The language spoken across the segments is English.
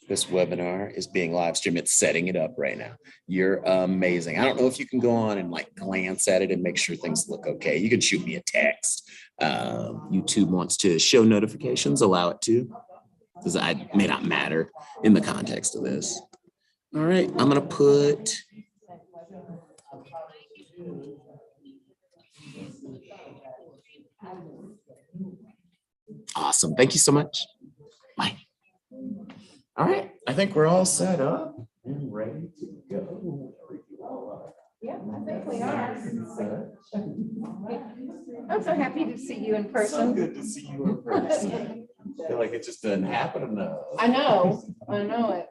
This webinar is being live streamed. It's setting it up right now. You're amazing. I don't know if you can go on and like glance at it and make sure things look okay. You can shoot me a text. YouTube wants to show notifications, allow it to, because it may not matter in the context of this. All right, I'm gonna put awesome. Thank you so much. Bye. All right, I think we're all set up and ready to go. Yeah, I think we are. I'm so happy to see you in person. So good to see you in person. I feel like it just doesn't happen enough. I know it.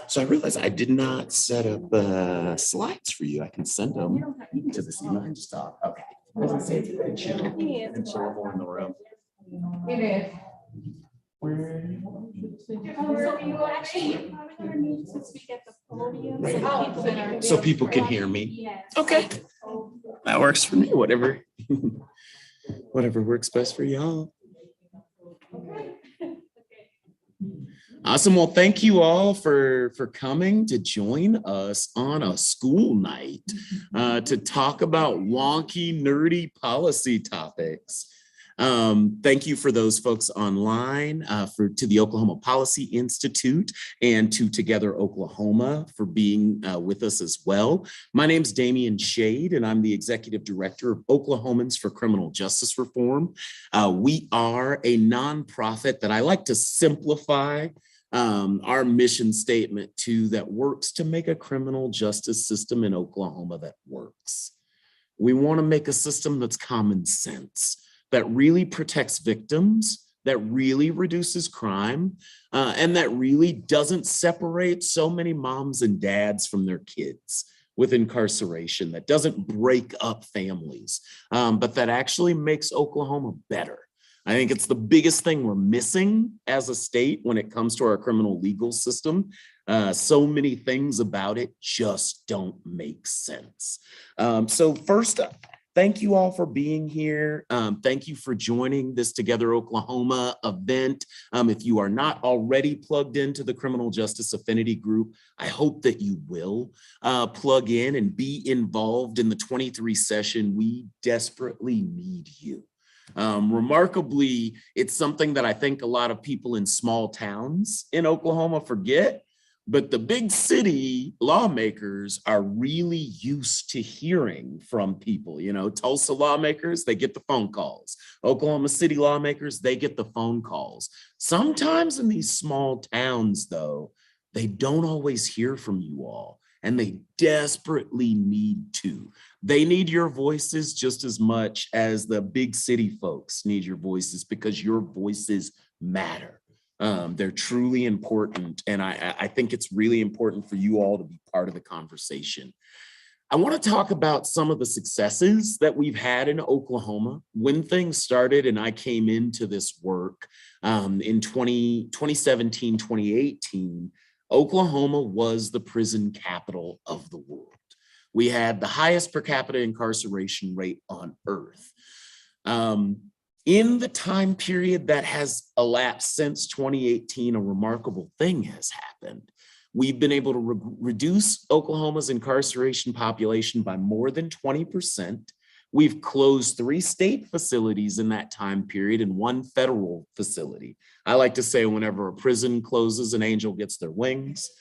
So I realized I did not set up slides for you. I can send them to this email and just talk. Okay. I was gonna say it's very chill and chillable in the room. It is. So you actually need to speak at the podium. Right. So people can hear me. Yes. Okay. That works for me. Whatever works best for y'all. Awesome. Well, thank you all for coming to join us on a school night to talk about wonky, nerdy policy topics. Thank you for those folks online, to the Oklahoma Policy Institute and to Together Oklahoma for being with us as well. My name is Damian Shade, and I'm the Executive Director of Oklahomans for Criminal Justice Reform. We are a nonprofit that I like to simplify our mission statement to that works to make a criminal justice system in Oklahoma that works. We want to make a system that's common sense, that really protects victims, that really reduces crime, and that really doesn't separate so many moms and dads from their kids with incarceration, that doesn't break up families, but that actually makes Oklahoma better. I think it's the biggest thing we're missing as a state when it comes to our criminal legal system. So many things about it just don't make sense. So first up, thank you all for being here. Thank you for joining this Together Oklahoma event. If you are not already plugged into the Criminal Justice Affinity Group, I hope that you will plug in and be involved in the 23 session. We desperately need you. Remarkably, it's something that I think a lot of people in small towns in Oklahoma forget, but the big city lawmakers are really used to hearing from people. You know, Tulsa lawmakers, they get the phone calls. Oklahoma City lawmakers, they get the phone calls. Sometimes in these small towns, though, they don't always hear from you all, and they desperately need to. They need your voices just as much as the big city folks need your voices, because your voices matter. They're truly important. And I think it's really important for you all to be part of the conversation. I want to talk about some of the successes that we've had in Oklahoma. When things started and I came into this work in 2017, 2018, Oklahoma was the prison capital of the world. We had the highest per capita incarceration rate on earth. In the time period that has elapsed since 2018, a remarkable thing has happened. We've been able to reduce Oklahoma's incarceration population by more than 20%. We've closed 3 state facilities in that time period and 1 federal facility. I like to say whenever a prison closes, an angel gets their wings.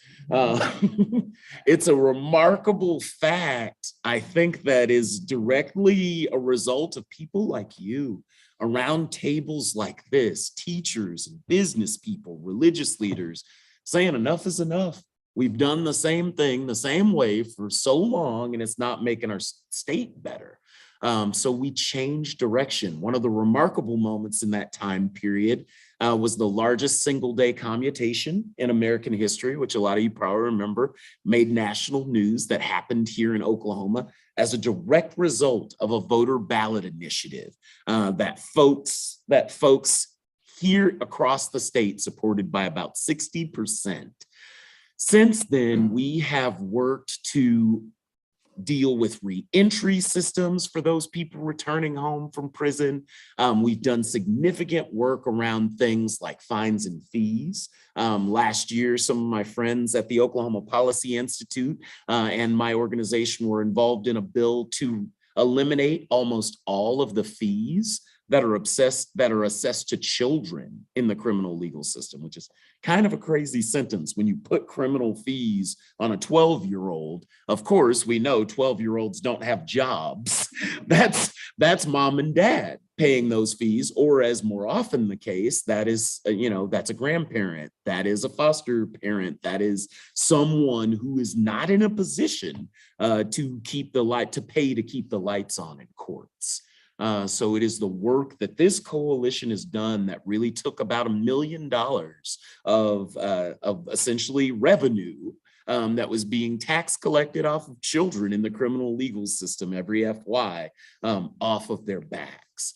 It's a remarkable fact, I think, that is directly a result of people like you around tables like this, teachers and business people, religious leaders, saying enough is enough. We've done the same thing the same way for so long, and it's not making our state better. So we changed direction. One of the remarkable moments in that time period was the largest single day commutation in American history, which a lot of you probably remember, made national news, that happened here in Oklahoma as a direct result of a voter ballot initiative that folks here across the state supported by about 60%. Since then, we have worked to deal with reentry systems for those people returning home from prison. We've done significant work around things like fines and fees. Last year, some of my friends at the Oklahoma Policy Institute and my organization were involved in a bill to eliminate almost all of the fees that are assessed to children in the criminal legal system, which is kind of a crazy sentence when you put criminal fees on a 12-year-old. Of course, we know 12-year-olds don't have jobs. That's mom and dad paying those fees, or as more often the case, that is, that's a grandparent, that is a foster parent, that is someone who is not in a position to keep the lights on in courts. So it is the work that this coalition has done that really took about $1 million of essentially revenue that was being tax collected off of children in the criminal legal system every FY off of their backs.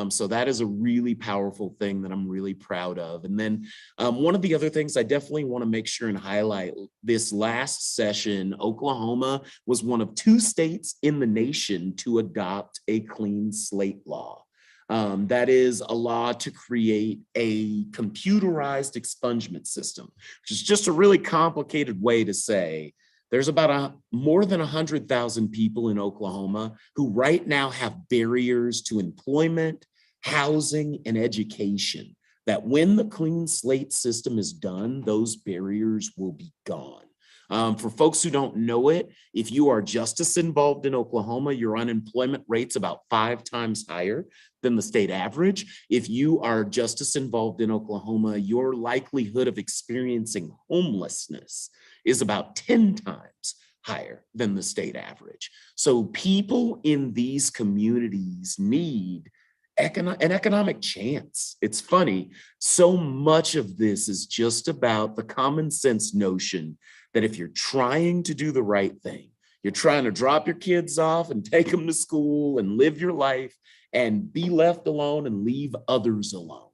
So that is a really powerful thing that I'm really proud of. And then one of the other things I definitely want to make sure and highlight, this last session, Oklahoma was one of 2 states in the nation to adopt a clean slate law. That is a law to create a computerized expungement system, which is just a really complicated way to say there's about more than 100,000 people in Oklahoma who right now have barriers to employment, housing, and education, that when the clean slate system is done, those barriers will be gone. For folks who don't know it, if you are justice involved in Oklahoma, your unemployment rate's about 5 times higher than the state average. If you are justice involved in Oklahoma, your likelihood of experiencing homelessness is about 10 times higher than the state average. So people in these communities need an economic chance. It's funny, so much of this is just about the common sense notion that if you're trying to do the right thing, you're trying to drop your kids off and take them to school and live your life and be left alone and leave others alone,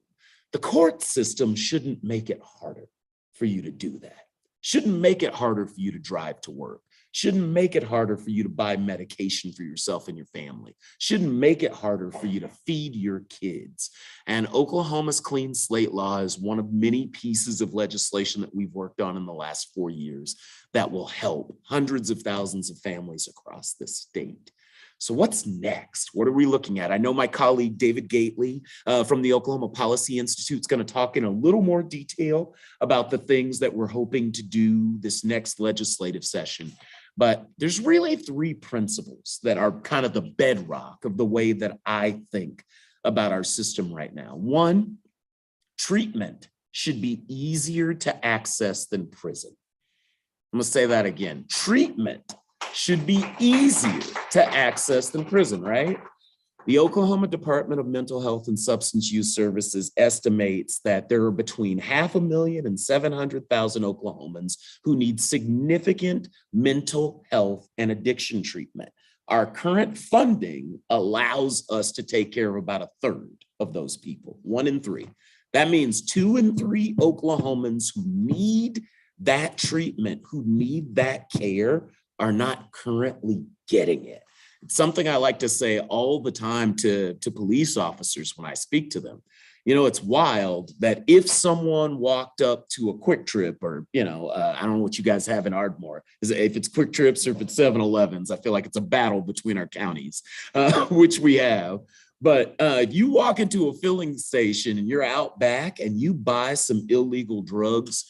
the court system shouldn't make it harder for you to do that. Shouldn't make it harder for you to drive to work. Shouldn't make it harder for you to buy medication for yourself and your family. Shouldn't make it harder for you to feed your kids. And Oklahoma's clean slate law is one of many pieces of legislation that we've worked on in the last 4 years that will help hundreds of thousands of families across this state. So what's next? What are we looking at? I know my colleague, David Gately from the Oklahoma Policy Institute is going to talk in a little more detail about the things that we're hoping to do this next legislative session. But there's really 3 principles that are kind of the bedrock of the way that I think about our system right now. 1, treatment should be easier to access than prison. I'm going to say that again. Treatment should be easier to access than prison, right? The Oklahoma Department of Mental Health and Substance Use Services estimates that there are between 500,000 and 700,000 Oklahomans who need significant mental health and addiction treatment. Our current funding allows us to take care of about 1/3 of those people, 1 in 3. That means 2 in 3 Oklahomans who need that treatment, who need that care, are not currently getting it. It's something I like to say all the time to police officers when I speak to them. It's wild that if someone walked up to a Quick Trip or, I don't know what you guys have in Ardmore, if it's Quick Trips or if it's 7-Elevens, I feel like it's a battle between our counties, which we have. But if you walk into a filling station and you're out back and you buy some illegal drugs,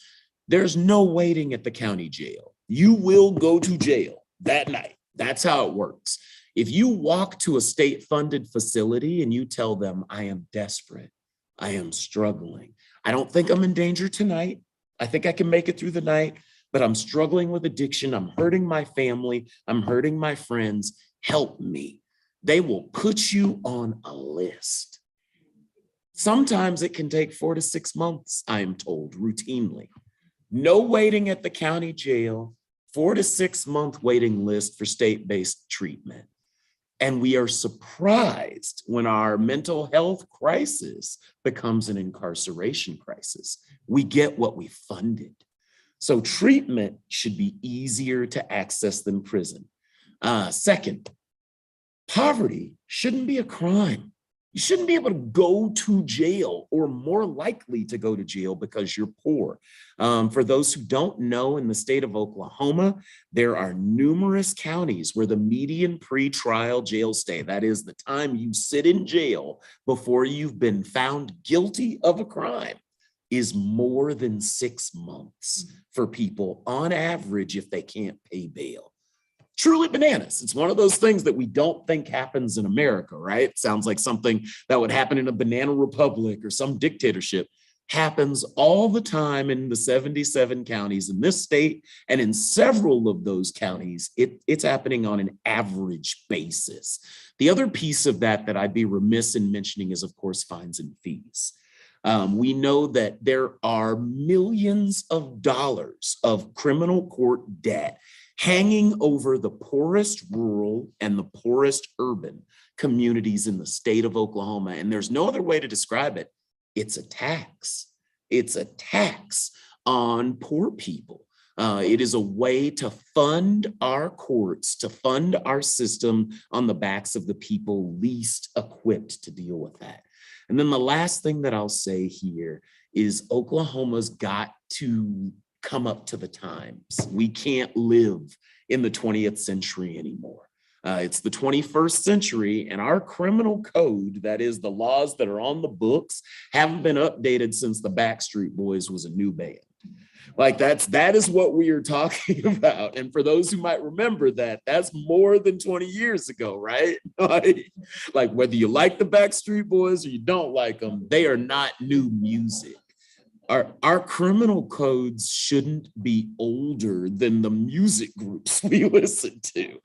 there's no waiting at the county jail. You will go to jail that night. That's how it works. If you walk to a state-funded facility and you tell them, I am desperate, I am struggling, I don't think I'm in danger tonight, I think I can make it through the night, but I'm struggling with addiction, I'm hurting my family, I'm hurting my friends, help me. They will put you on a list. Sometimes it can take 4 to 6 months, I am told, routinely. No waiting at the county jail, 4 to 6 month waiting list for state-based treatment. And we are surprised when our mental health crisis becomes an incarceration crisis. We get what we funded. So treatment should be easier to access than prison. Second, poverty shouldn't be a crime. You shouldn't be able to go to jail or more likely to go to jail because you're poor. For those who don't know, in the state of Oklahoma, there are numerous counties where the median pre-trial jail stay, that is the time you sit in jail before you've been found guilty of a crime, is more than 6 months for people on average if they can't pay bail. Truly bananas. It's one of those things that we don't think happens in America, right? Sounds like something that would happen in a banana republic or some dictatorship. Happens all the time in the 77 counties in this state, and in several of those counties, it's happening on an average basis. The other piece of that I'd be remiss in mentioning is, of course, fines and fees. We know that there are millions of dollars of criminal court debt hanging over the poorest rural and the poorest urban communities in the state of Oklahoma. And there's no other way to describe it. It's a tax. It's a tax on poor people. It is a way to fund our courts, to fund our system on the backs of the people least equipped to deal with that. And then the last thing that I'll say here is Oklahoma's got to come up to the times. We can't live in the 20th century anymore. It's the 21st century, and our criminal code, that is the laws that are on the books, haven't been updated since the Backstreet Boys was a new band. Like that is what we are talking about. And for those who might remember that, that's more than 20 years ago, right? Like whether you like the Backstreet Boys or you don't like them, they are not new music. Our criminal codes shouldn't be older than the music groups we listen to.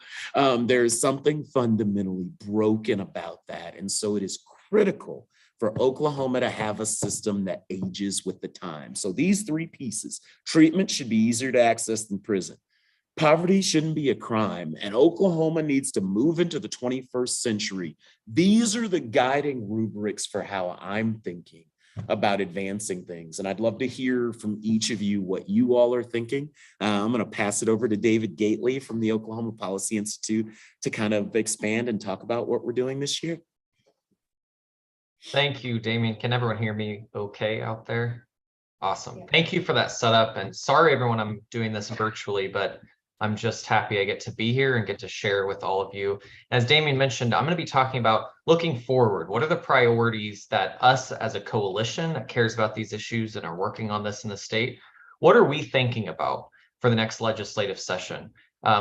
There's something fundamentally broken about that. And so it is critical for Oklahoma to have a system that ages with the time. So these three pieces: treatment should be easier to access than prison. Poverty shouldn't be a crime, and Oklahoma needs to move into the 21st century. These are the guiding rubrics for how I'm thinking about advancing things. And I'd love to hear from each of you what you all are thinking. I'm going to pass it over to David Gately from the Oklahoma Policy Institute to kind of expand and talk about what we're doing this year. Thank you, Damien. Can everyone hear me okay out there? Awesome. Thank you for that setup. And sorry, everyone, I'm doing this virtually, but I'm just happy I get to be here and get to share with all of you. As Damien mentioned, I'm going to be talking about looking forward. What are the priorities that us as a coalition that cares about these issues and are working on this in the state, what are we thinking about for the next legislative session,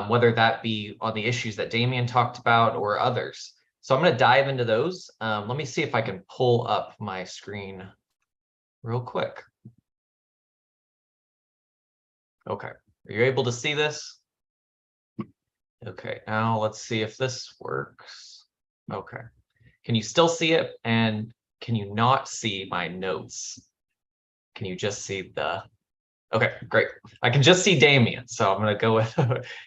whether that be on the issues that Damien talked about or others? So I'm going to dive into those. Let me see if I can pull up my screen real quick. Okay, are you able to see this? Okay, now let's see if this works. Okay, can you still see it? And can you not see my notes? Can you just see the... Okay, great. I can just see Damien, so I'm going to go with,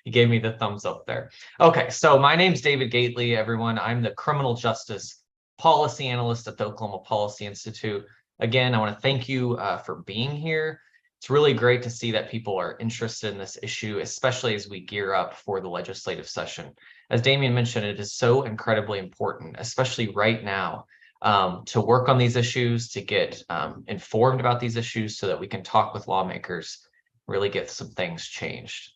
he gave me the thumbs up there. Okay, so my name's David Gately, everyone. I'm the criminal justice policy analyst at the Oklahoma Policy Institute. Again, I want to thank you for being here. It's really great to see that people are interested in this issue, especially as we gear up for the legislative session. As Damien mentioned, it is so incredibly important, especially right now, to work on these issues, to get informed about these issues so that we can talk with lawmakers, really get some things changed.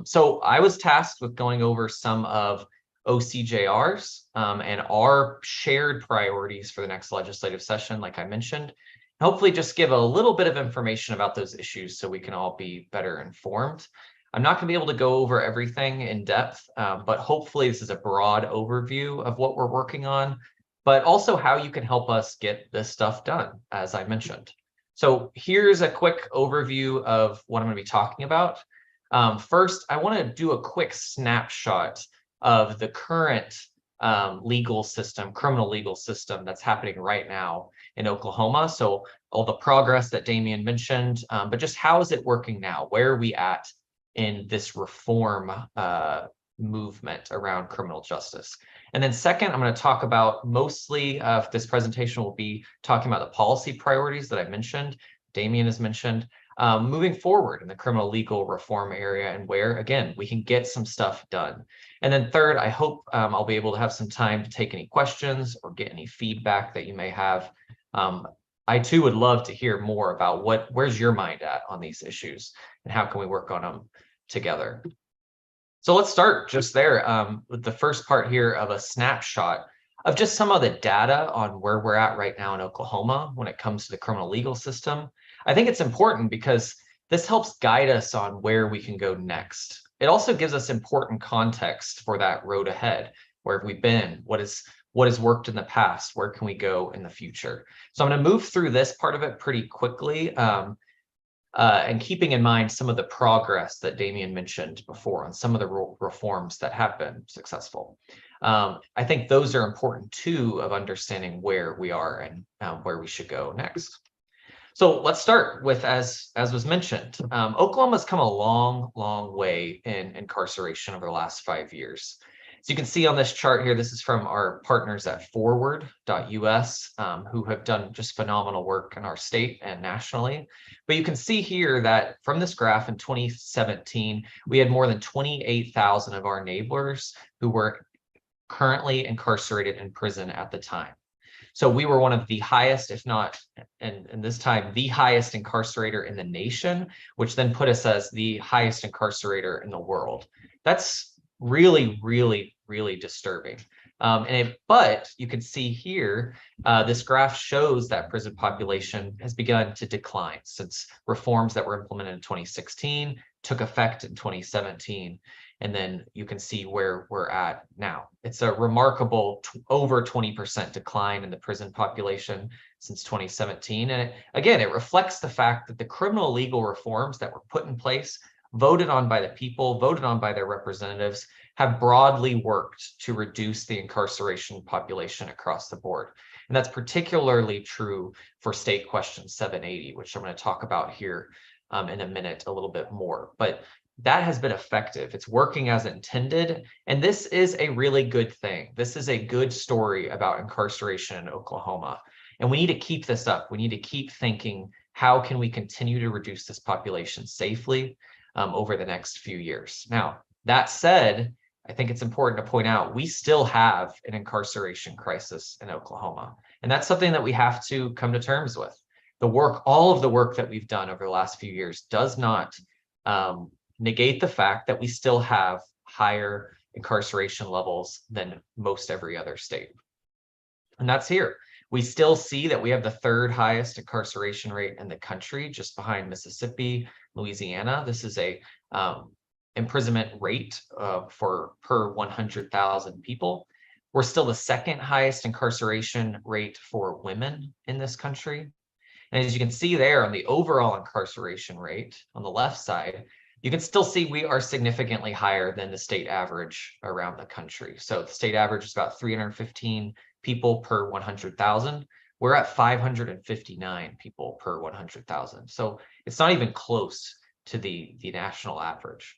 So I was tasked with going over some of OCJR's and our shared priorities for the next legislative session, like I mentioned. Hopefully just give a little bit of information about those issues so we can all be better informed. I'm not going to be able to go over everything in depth, but hopefully this is a broad overview of what we're working on, but also how you can help us get this stuff done, as I mentioned. So here's a quick overview of what I'm going to be talking about. First, I want to do a quick snapshot of the current legal system, criminal legal system that's happening right now in Oklahoma. So all the progress that Damien mentioned, but just how is it working now? Where are we at in this reform movement around criminal justice? And then second, I'm going to talk about mostly this presentation will be talking about the policy priorities that I mentioned, Damien has mentioned, moving forward in the criminal legal reform area, and where, again, we can get some stuff done. And then third, I hope I'll be able to have some time to take any questions or get any feedback that you may have. I too would love to hear more about where's your mind at on these issues and how can we work on them together. So let's start just there with the first part here of a snapshot of just some of the data on where we're at right now in Oklahoma when it comes to the criminal legal system. I think it's important because this helps guide us on where we can go next. It also gives us important context for that road ahead. Where have we been? What has worked in the past? Where can we go in the future? So I'm going to move through this part of it pretty quickly. And keeping in mind some of the progress that Damien mentioned before on some of the reforms that have been successful. I think those are important too, of understanding where we are and where we should go next. So let's start with, as was mentioned, Oklahoma's come a long, long way in incarceration over the last 5 years. So you can see on this chart here, this is from our partners at forward.us, who have done just phenomenal work in our state and nationally. But you can see here that from this graph in 2017, we had more than 28,000 of our neighbors who were currently incarcerated in prison at the time. So we were one of the highest, if not, and this time, the highest incarcerator in the nation, which then put us as the highest incarcerator in the world. That's really, really, really disturbing. But you can see here, this graph shows that prison population has begun to decline since reforms that were implemented in 2016 took effect in 2017. And then you can see where we're at now. It's a remarkable over 20% decline in the prison population since 2017. And again, it reflects the fact that the criminal legal reforms that were put in place, voted on by the people, voted on by their representatives, have broadly worked to reduce the incarceration population across the board. And that's particularly true for State Question 780, which I'm going to talk about here in a minute a little bit more. But that has been effective. It's working as intended. And this is a really good thing. This is a good story about incarceration in Oklahoma. And we need to keep this up. We need to keep thinking, how can we continue to reduce this population safely over the next few years? Now, that said, I think it's important to point out we still have an incarceration crisis in Oklahoma. And that's something that we have to come to terms with. All of the work that we've done over the last few years does not negate the fact that we still have higher incarceration levels than most every other state. And that's here. We still see that we have the third highest incarceration rate in the country, just behind Mississippi, Louisiana. This is a imprisonment rate per 100,000 people. We're still the second highest incarceration rate for women in this country. And as you can see there on the overall incarceration rate on the left side, you can still see we are significantly higher than the state average around the country. So the state average is about 315 people per 100,000. We're at 559 people per 100,000. So it's not even close to the national average.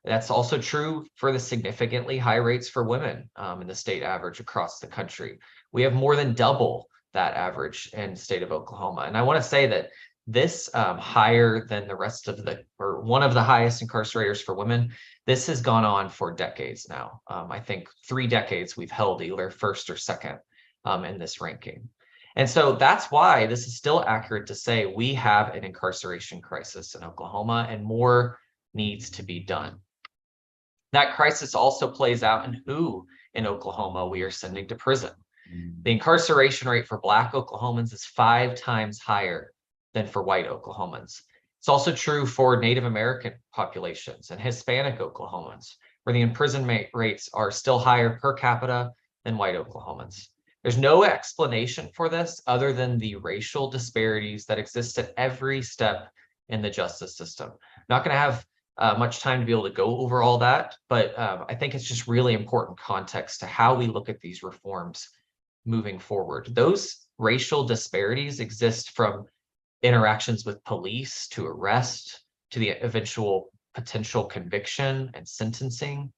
That's also true for the significantly high rates for women in the state average across the country. We have more than double that average in the state of Oklahoma. And I want to say that this higher than the rest of or one of the highest incarcerators for women, this has gone on for decades now. I think 3 decades we've held either first or second in this ranking. And so that's why this is still accurate to say we have an incarceration crisis in Oklahoma and more needs to be done. That crisis also plays out in who in Oklahoma we are sending to prison. The incarceration rate for Black Oklahomans is 5 times higher than for white Oklahomans. It's also true for Native American populations and Hispanic Oklahomans, where the imprisonment rates are still higher per capita than white Oklahomans. There's no explanation for this other than the racial disparities that exist at every step in the justice system. Not going to have much time to be able to go over all that, but I think it's just really important context to how we look at these reforms moving forward. Those racial disparities exist from interactions with police to arrest to the eventual potential conviction and sentencing.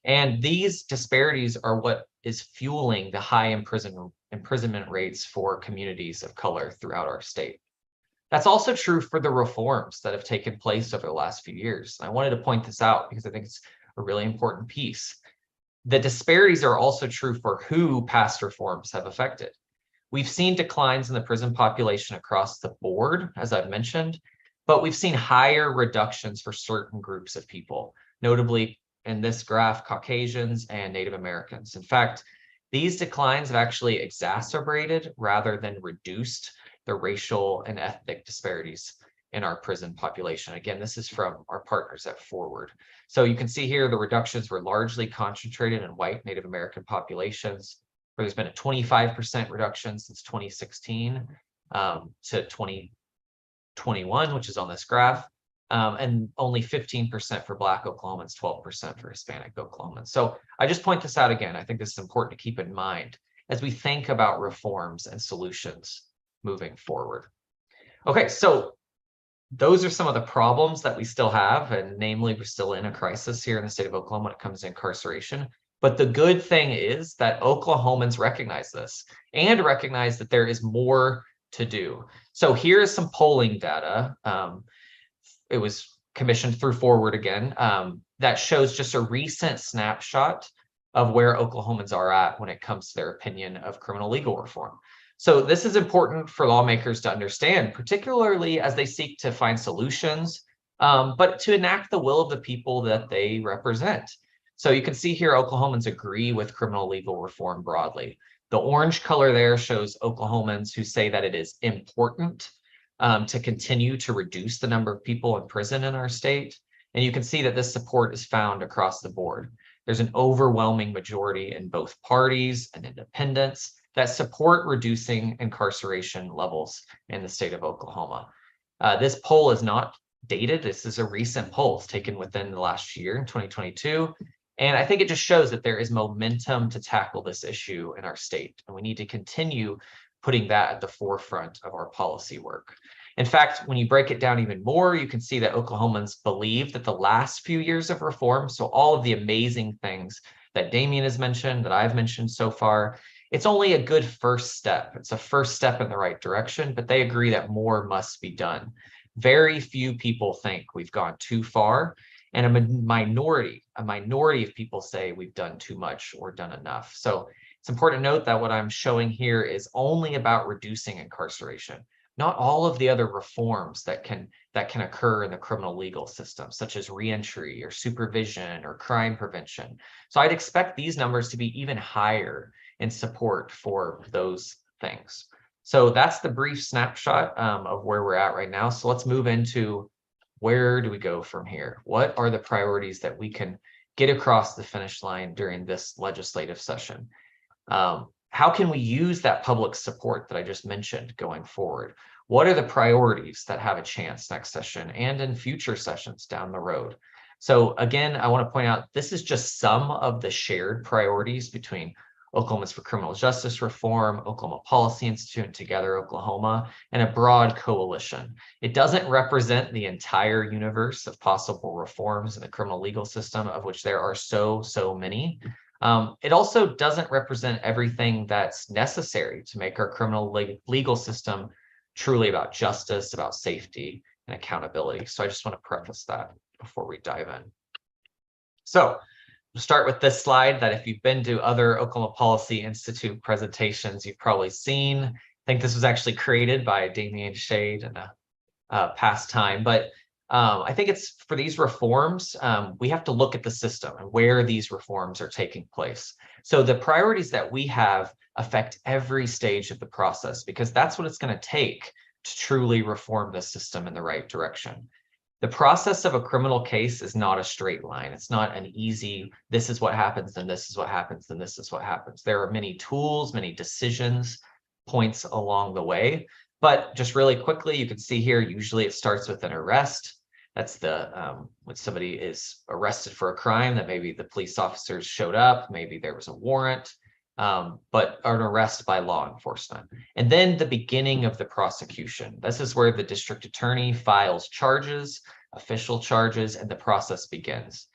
And these disparities are what is fueling the high imprisonment rates for communities of color throughout our state. That's also true for the reforms that have taken place over the last few years. I wanted to point this out because I think it's a really important piece. The disparities are also true for who past reforms have affected. We've seen declines in the prison population across the board, as I've mentioned, but we've seen higher reductions for certain groups of people, notably in this graph, Caucasians and Native Americans. In fact, these declines have actually exacerbated rather than reduced the racial and ethnic disparities in our prison population. Again, this is from our partners at Forward. So you can see here the reductions were largely concentrated in white Native American populations, where there's been a 25% reduction since 2016 to 2021, which is on this graph, and only 15% for Black Oklahomans, 12% for Hispanic Oklahomans. So I just point this out again. I think this is important to keep in mind as we think about reforms and solutions moving forward. Okay, so those are some of the problems that we still have, and namely, we're still in a crisis here in the state of Oklahoma when it comes to incarceration. But the good thing is that Oklahomans recognize this and recognize that there is more to do. So here is some polling data. It was commissioned through Forward again, that shows just a recent snapshot of where Oklahomans are at when it comes to their opinion of criminal legal reform. So this is important for lawmakers to understand, particularly as they seek to find solutions, but to enact the will of the people that they represent. So you can see here, Oklahomans agree with criminal legal reform broadly. The orange color there shows Oklahomans who say that it is important to continue to reduce the number of people in prison in our state. And you can see that this support is found across the board. There's an overwhelming majority in both parties and independents that support reducing incarceration levels in the state of Oklahoma. This poll is not dated. This is a recent poll taken within the last year in 2022. And I think it just shows that there is momentum to tackle this issue in our state. And we need to continue putting that at the forefront of our policy work. In fact, when you break it down even more, you can see that Oklahomans believe that the last few years of reform, so all of the amazing things that Damien has mentioned, that I've mentioned so far, it's only a good first step. It's a first step in the right direction, but they agree that more must be done. Very few people think we've gone too far, and a minority of people say we've done too much or done enough. So it's important to note that what I'm showing here is only about reducing incarceration, not all of the other reforms that can occur in the criminal legal system, such as reentry or supervision or crime prevention. So I'd expect these numbers to be even higher in support for those things. So that's the brief snapshot of where we're at right now. So let's move into where do we go from here? What are the priorities that we can get across the finish line during this legislative session? How can we use that public support that I just mentioned going forward? What are the priorities that have a chance next session and in future sessions down the road? So again, I want to point out this is just some of the shared priorities between Oklahomans for Criminal Justice Reform, Oklahoma Policy Institute, and Together Oklahoma, and a broad coalition. It doesn't represent the entire universe of possible reforms in the criminal legal system, of which there are so many. It also doesn't represent everything that's necessary to make our criminal legal system truly about justice, about safety, and accountability. So I just want to preface that before we dive in. So we'll start with this slide that if you've been to other Oklahoma Policy Institute presentations, you've probably seen. I think this was actually created by Damien Shade in a past time, but I think it's for these reforms, we have to look at the system and where these reforms are taking place. So the priorities that we have affect every stage of the process, because that's what it's going to take to truly reform the system in the right direction. The process of a criminal case is not a straight line. It's not an easy, this is what happens, then this is what happens, then this is what happens. There are many tools, many decisions, points along the way. But just really quickly, you can see here, usually it starts with an arrest. That's when somebody is arrested for a crime that maybe the police officers showed up, maybe there was a warrant, but an arrest by law enforcement. And then the beginning of the prosecution. This is where the district attorney files charges, official charges, and the process begins.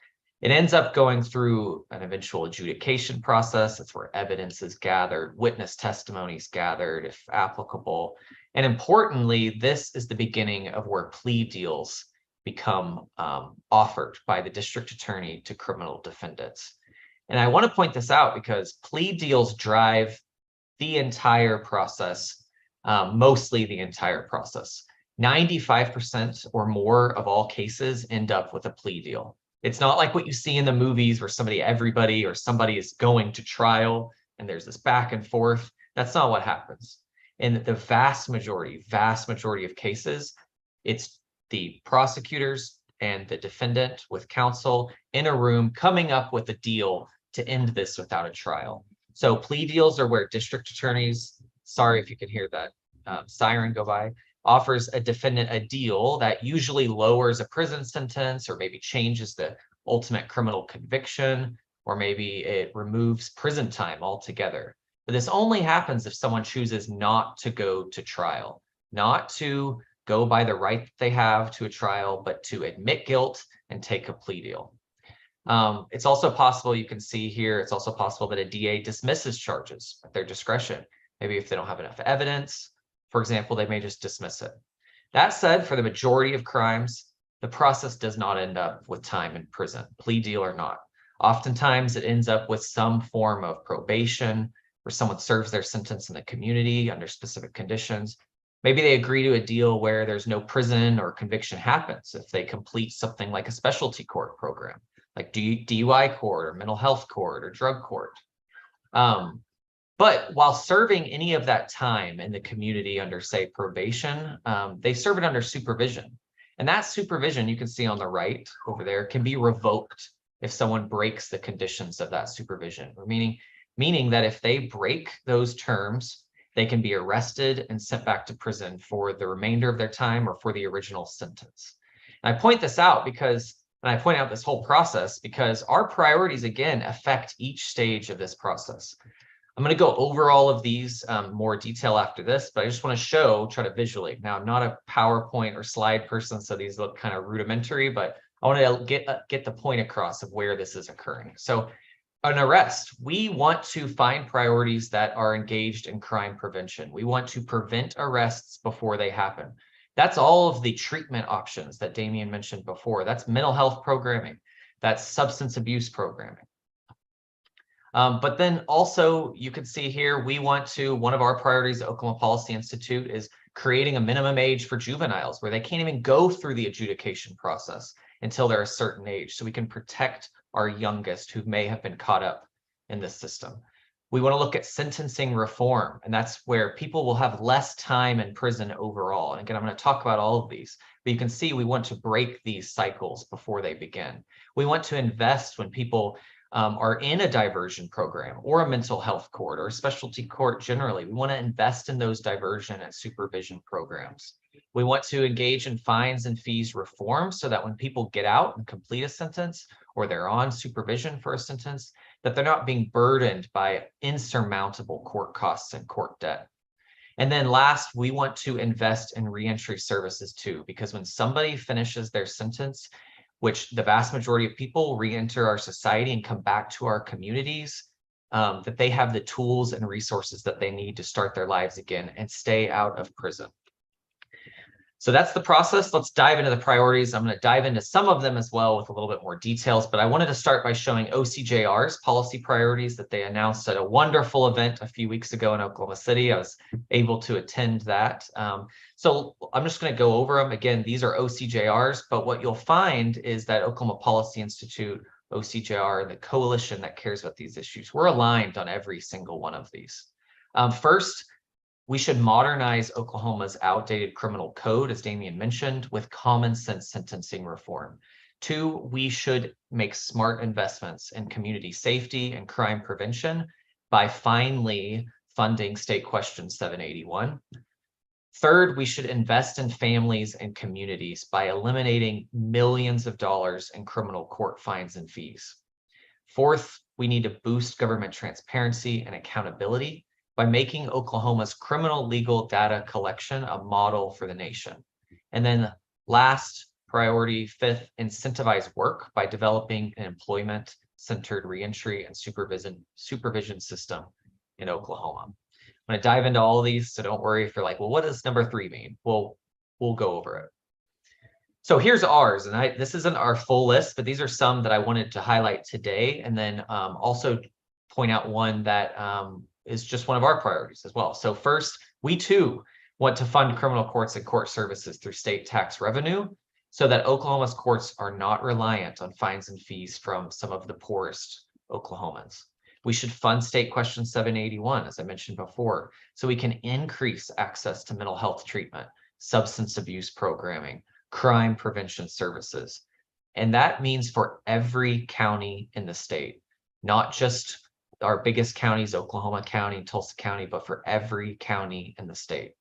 It ends up going through an eventual adjudication process. That's where evidence is gathered, witness testimony is gathered, if applicable. And importantly, this is the beginning of where plea deals become offered by the district attorney to criminal defendants. And I want to point this out because plea deals drive the entire process, mostly the entire process. 95% or more of all cases end up with a plea deal. It's not like what you see in the movies where everybody is going to trial and there's this back and forth. That's not what happens. In the vast majority of cases, it's the prosecutors and the defendant with counsel in a room coming up with a deal to end this without a trial. So plea deals are where district attorneys, sorry if you can hear that siren go by, offers a defendant a deal that usually lowers a prison sentence or maybe changes the ultimate criminal conviction, or maybe it removes prison time altogether. But this only happens if someone chooses not to go to trial, not to go by the right that they have to a trial, but to admit guilt and take a plea deal. It's also possible, you can see here, it's also possible that a DA dismisses charges at their discretion. Maybe if they don't have enough evidence, for example, they may just dismiss it. That said, for the majority of crimes, the process does not end up with time in prison, plea deal or not. Oftentimes it ends up with some form of probation where someone serves their sentence in the community under specific conditions. Maybe they agree to a deal where there's no prison or conviction happens if they complete something like a specialty court program, like DUI court or mental health court or drug court. But while serving any of that time in the community under, say, probation, they serve it under supervision. And that supervision, you can see on the right over there, can be revoked if someone breaks the conditions of that supervision, or meaning that if they break those terms, they can be arrested and sent back to prison for the remainder of their time or for the original sentence. And I point this out because, and I point out this whole process because our priorities, again, affect each stage of this process. I'm going to go over all of these more detail after this, but I just want to try to visually. Now, I'm not a PowerPoint or slide person, so these look kind of rudimentary, but I want to get the point across of where this is occurring. So an arrest, we want to find priorities that are engaged in crime prevention. We want to prevent arrests before they happen. That's all of the treatment options that Damien mentioned before. That's mental health programming. That's substance abuse programming. But then also you can see here, one of our priorities at Oklahoma Policy Institute is creating a minimum age for juveniles where they can't even go through the adjudication process until they're a certain age. So we can protect our youngest who may have been caught up in this system. We want to look at sentencing reform, and that's where people will have less time in prison overall. And again, I'm going to talk about all of these, but you can see we want to break these cycles before they begin. We want to invest when people are in a diversion program or a mental health court or a specialty court generally. We want to invest in those diversion and supervision programs. We want to engage in fines and fees reform so that when people get out and complete a sentence or they're on supervision for a sentence, that they're not being burdened by insurmountable court costs and court debt. And then last, we want to invest in reentry services too, because when somebody finishes their sentence, which the vast majority of people re-enter our society and come back to our communities, that they have the tools and resources that they need to start their lives again and stay out of prison. So that's the process. Let's dive into the priorities. I'm going to dive into some of them as well with a little bit more details, but I wanted to start by showing OCJR's policy priorities that they announced at a wonderful event a few weeks ago in Oklahoma City. I was able to attend that. So I'm just going to go over them. Again, these are OCJR's, but what you'll find is that Oklahoma Policy Institute, OCJR, and the coalition that cares about these issues, we're aligned on every single one of these. First, we should modernize Oklahoma's outdated criminal code, as Damien mentioned, with common sense sentencing reform. Two, we should make smart investments in community safety and crime prevention by finally funding State Question 781. Third, we should invest in families and communities by eliminating millions of dollars in criminal court fines and fees. Fourth, we need to boost government transparency and accountability by making Oklahoma's criminal legal data collection a model for the nation. And then last priority, fifth, incentivize work by developing an employment-centered reentry and supervision system in Oklahoma. I'm going to dive into all of these, so don't worry if you're like, well, what does number 3 mean? We'll go over it. So here's ours, and this isn't our full list, but these are some that I wanted to highlight today, and then also point out one that is just one of our priorities as well. So first, we too want to fund criminal courts and court services through state tax revenue so that Oklahoma's courts are not reliant on fines and fees from some of the poorest Oklahomans. We should fund State Question 781, as I mentioned before, so we can increase access to mental health treatment, substance abuse programming, crime prevention services. And that means for every county in the state, not just our biggest counties, Oklahoma County, Tulsa County, but for every county in the state.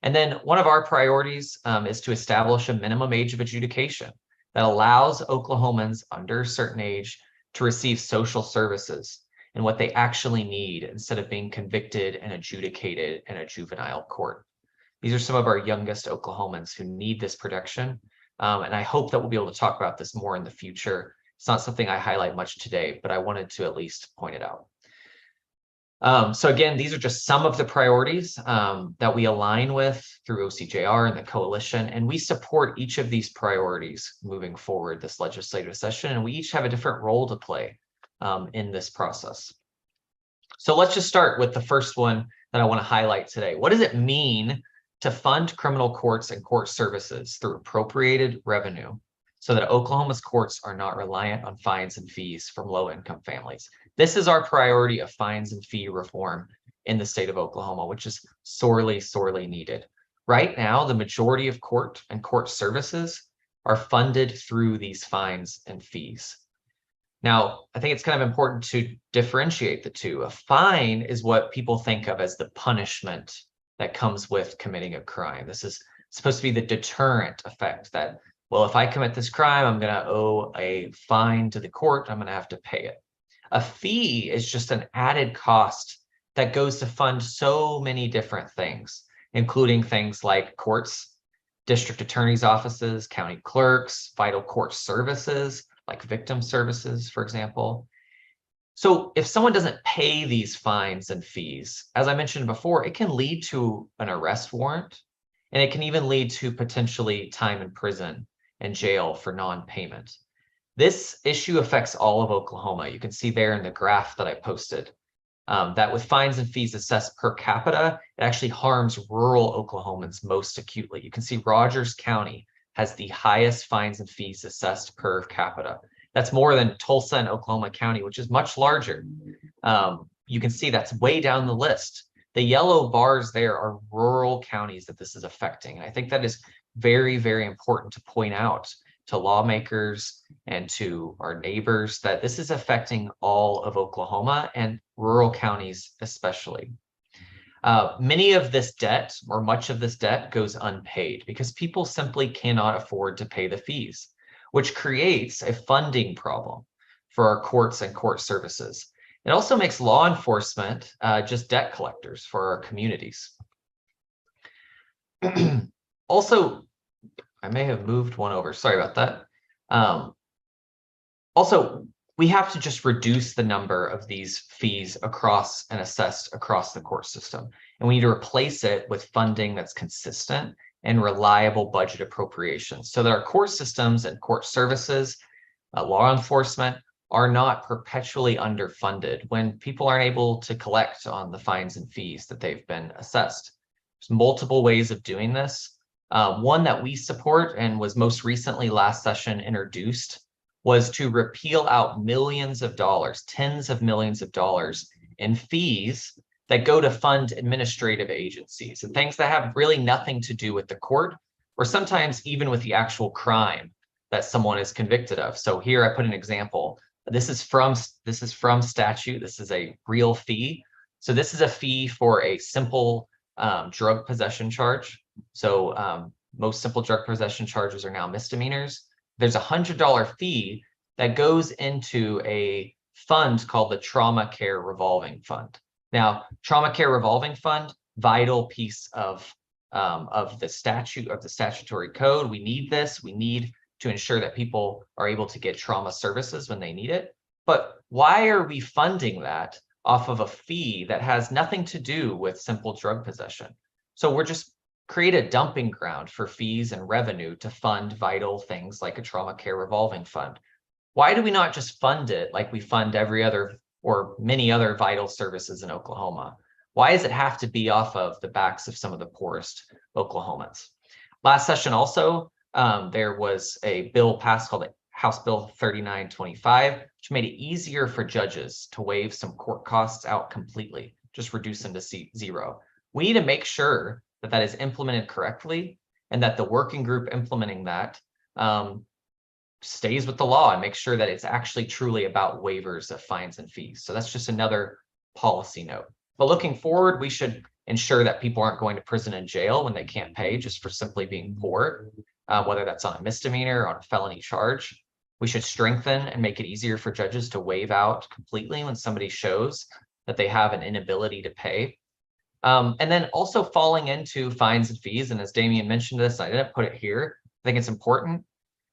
And then one of our priorities is to establish a minimum age of adjudication that allows Oklahomans under a certain age to receive social services and what they actually need instead of being convicted and adjudicated in a juvenile court. These are some of our youngest Oklahomans who need this protection. And I hope that we'll be able to talk about this more in the future. It's not something I highlight much today, but I wanted to at least point it out. So again, these are just some of the priorities that we align with through OCJR and the coalition, and we support each of these priorities moving forward this legislative session, and we each have a different role to play in this process. So let's just start with the first one that I want to highlight today. What does it mean to fund criminal courts and court services through appropriated revenue so that Oklahoma's courts are not reliant on fines and fees from low-income families? This is our priority of fines and fee reform in the state of Oklahoma, which is sorely, sorely needed. Right now, the majority of court and court services are funded through these fines and fees. Now, I think it's kind of important to differentiate the two. A fine is what people think of as the punishment that comes with committing a crime. This is supposed to be the deterrent effect that, well, if I commit this crime, I'm going to owe a fine to the court. I'm going to have to pay it. A fee is just an added cost that goes to fund so many different things, including things like courts, district attorney's offices, county clerks, vital court services, like victim services, for example. So if someone doesn't pay these fines and fees, as I mentioned before, it can lead to an arrest warrant, and it can even lead to potentially time in prison and jail for non-payment. This issue affects all of Oklahoma. You can see there in the graph that I posted that with fines and fees assessed per capita, it actually harms rural Oklahomans most acutely. You can see Rogers County has the highest fines and fees assessed per capita. That's more than Tulsa and Oklahoma County, which is much larger. You can see that's way down the list. The yellow bars there are rural counties that this is affecting. And I think that is very, very important to point out to lawmakers and to our neighbors that this is affecting all of Oklahoma and rural counties especially. Many of this debt, or much of this debt, goes unpaid because people simply cannot afford to pay the fees, which creates a funding problem for our courts and court services. It also makes law enforcement just debt collectors for our communities. Also, I may have moved one over. Sorry about that. Also, we have to just reduce the number of these fees across and assessed across the court system. And we need to replace it with funding that's consistent and reliable budget appropriations so that our court systems and court services, law enforcement, are not perpetually underfunded when people aren't able to collect on the fines and fees that they've been assessed. There's multiple ways of doing this. One that we support and was most recently last session introduced was to repeal out millions of dollars, tens of millions of dollars in fees that go to fund administrative agencies and things that have really nothing to do with the court, or sometimes even with the actual crime that someone is convicted of. So here I put an example. This is from statute. This is a real fee. So this is a fee for a simple drug possession charge. So most simple drug possession charges are now misdemeanors. There's a $100 fee that goes into a fund called the Trauma Care Revolving Fund. Now, Trauma Care Revolving Fund, vital piece of the statute, of the statutory code. We need this. We need to ensure that people are able to get trauma services when they need it. But why are we funding that off of a fee that has nothing to do with simple drug possession. So we're just create a dumping ground for fees and revenue to fund vital things like a trauma care revolving fund. Why do we not just fund it like we fund every other or many other vital services in Oklahoma? Why does it have to be off of the backs of some of the poorest Oklahomans? Last session also, there was a bill passed called House Bill 3925, which made it easier for judges to waive some court costs out completely, just reduce them to zero. We need to make sure that that is implemented correctly and that the working group implementing that stays with the law and makes sure that it's actually truly about waivers of fines and fees. So that's just another policy note. But looking forward, we should ensure that people aren't going to prison and jail when they can't pay just for simply being poor, whether that's on a misdemeanor or on a felony charge. We should strengthen and make it easier for judges to waive out completely when somebody shows that they have an inability to pay. And then also falling into fines and fees. And as Damien mentioned this, I didn't put it here. I think it's important.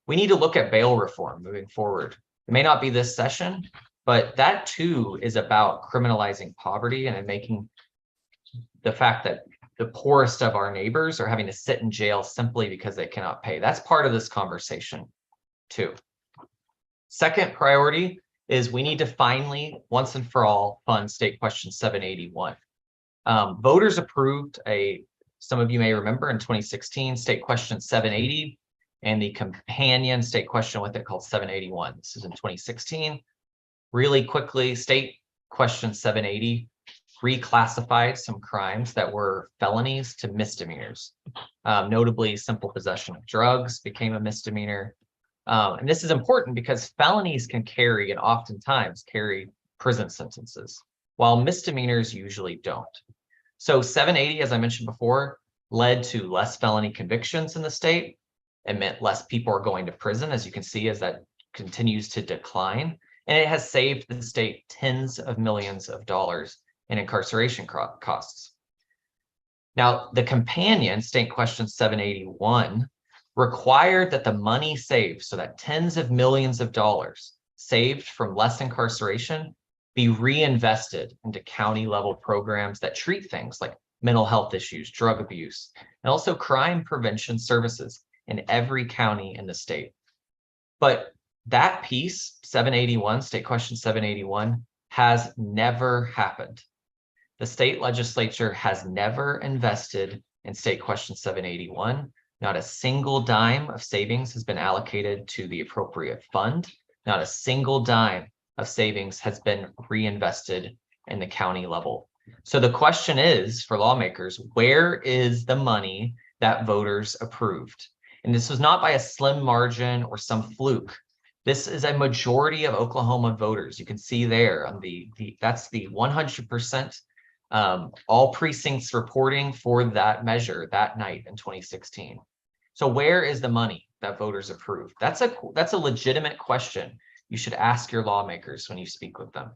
We need to look at bail reform moving forward. It may not be this session, but that too is about criminalizing poverty and making the fact that the poorest of our neighbors are having to sit in jail simply because they cannot pay. That's part of this conversation too. Second priority is we need to finally, once and for all, fund State Question 781. Voters approved some of you may remember in 2016, State Question 780 and the companion state question with it called 781. This is in 2016. Really quickly, State Question 780 reclassified some crimes that were felonies to misdemeanors. Notably, simple possession of drugs became a misdemeanor. And this is important because felonies can carry and oftentimes carry prison sentences, while misdemeanors usually don't. So 780, as I mentioned before, led to less felony convictions in the state. It meant less people are going to prison, as you can see, as that continues to decline. And it has saved the state tens of millions of dollars in incarceration costs. Now, the companion State Question 781 required that the money saved, so that tens of millions of dollars saved from less incarceration, be reinvested into county level programs that treat things like mental health issues, drug abuse, and also crime prevention services in every county in the state. But that piece, 781, State Question 781, has never happened. The state legislature has never invested in State Question 781. Not a single dime of savings has been allocated to the appropriate fund. Not a single dime of savings has been reinvested in the county level. So the question is for lawmakers, where is the money that voters approved? And this was not by a slim margin or some fluke. This is a majority of Oklahoma voters. You can see there on that's the 100% all precincts reporting for that measure that night in 2016. So where is the money that voters approved? That's a legitimate question you should ask your lawmakers when you speak with them.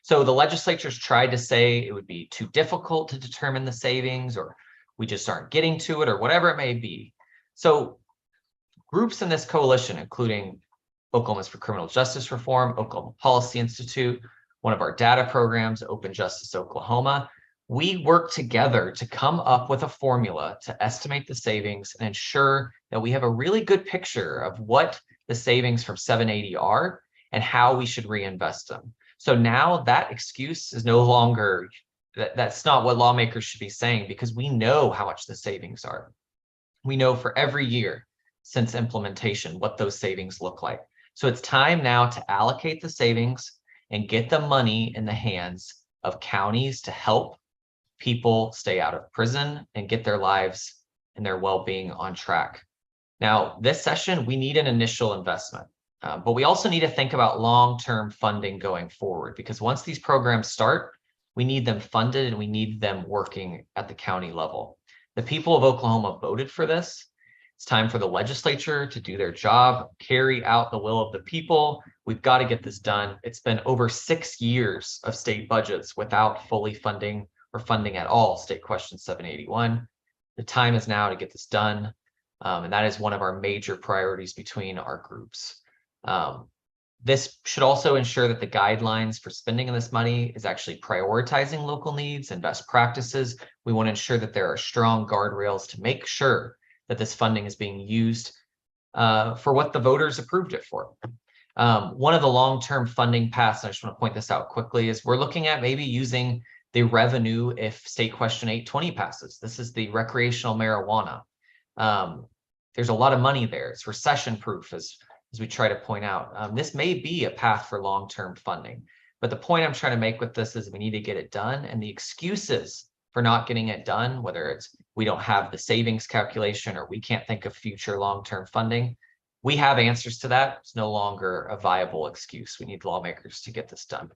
So the legislatures tried to say it would be too difficult to determine the savings, or we just aren't getting to it, or whatever it may be. So groups in this coalition, including Oklahomans for Criminal Justice Reform, Oklahoma Policy Institute, one of our data programs, Open Justice Oklahoma, we work together to come up with a formula to estimate the savings and ensure that we have a really good picture of what the savings from 780 are and how we should reinvest them. So now that excuse is no longer, that's not what lawmakers should be saying, because we know how much the savings are. We know for every year since implementation what those savings look like. So it's time now to allocate the savings and get the money in the hands of counties to help people stay out of prison and get their lives and their well-being on track. Now, this session, we need an initial investment, but we also need to think about long-term funding going forward, because once these programs start, we need them funded and we need them working at the county level. The people of Oklahoma voted for this. It's time for the legislature to do their job, carry out the will of the people. We've got to get this done. It's been over 6 years of state budgets without fully funding or funding at all State Question 781. The time is now to get this done. And that is one of our major priorities between our groups. This should also ensure that the guidelines for spending of this money is actually prioritizing local needs and best practices. We want to ensure that there are strong guardrails to make sure that this funding is being used for what the voters approved it for. One of the long-term funding paths, and I just want to point this out quickly, is we're looking at maybe using the revenue if State Question 820 passes. This is the recreational marijuana. There's a lot of money there. It's recession-proof, as we try to point out. This may be a path for long-term funding, but the point I'm trying to make with this is we need to get it done, and the excuses for not getting it done, whether it's we don't have the savings calculation or we can't think of future long-term funding, we have answers to that. It's no longer a viable excuse. We need lawmakers to get this done.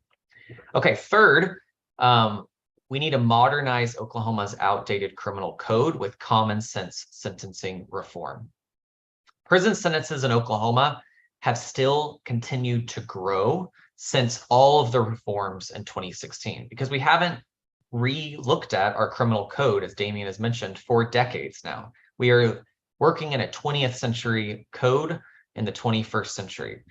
Okay, third, we need to modernize Oklahoma's outdated criminal code with common sense sentencing reform. Prison sentences in Oklahoma have still continued to grow since all of the reforms in 2016, because we haven't re-looked at our criminal code, as Damien has mentioned, for decades now. We are working in a 20th century code in the 21st century.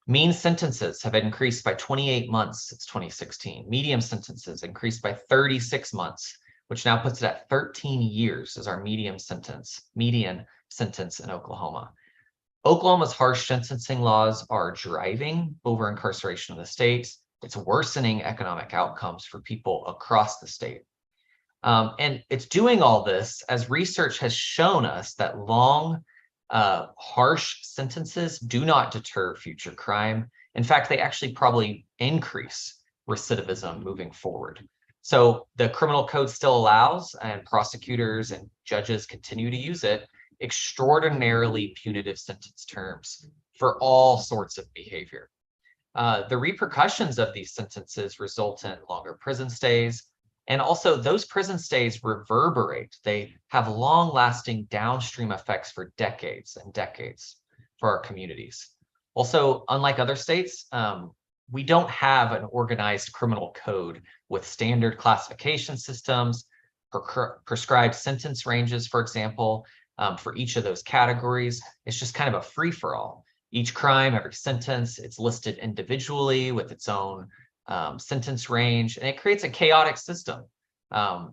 Mean sentences have increased by 28 months since 2016. Medium sentences increased by 36 months, which now puts it at 13 years as our median sentence in Oklahoma. Oklahoma's harsh sentencing laws are driving over incarceration in the state. It's worsening economic outcomes for people across the state. And it's doing all this as research has shown us that long, harsh sentences do not deter future crime. In fact, they actually probably increase recidivism moving forward. So the criminal code still allows, and prosecutors and judges continue to use it, extraordinarily punitive sentence terms for all sorts of behavior. The repercussions of these sentences result in longer prison stays, and also those prison stays reverberate. They have long-lasting downstream effects for decades and decades for our communities. Also, unlike other states, we don't have an organized criminal code with standard classification systems, prescribed sentence ranges, for example, for each of those categories. It's just kind of a free-for-all. Each crime, every sentence, it's listed individually with its own sentence range, and it creates a chaotic system.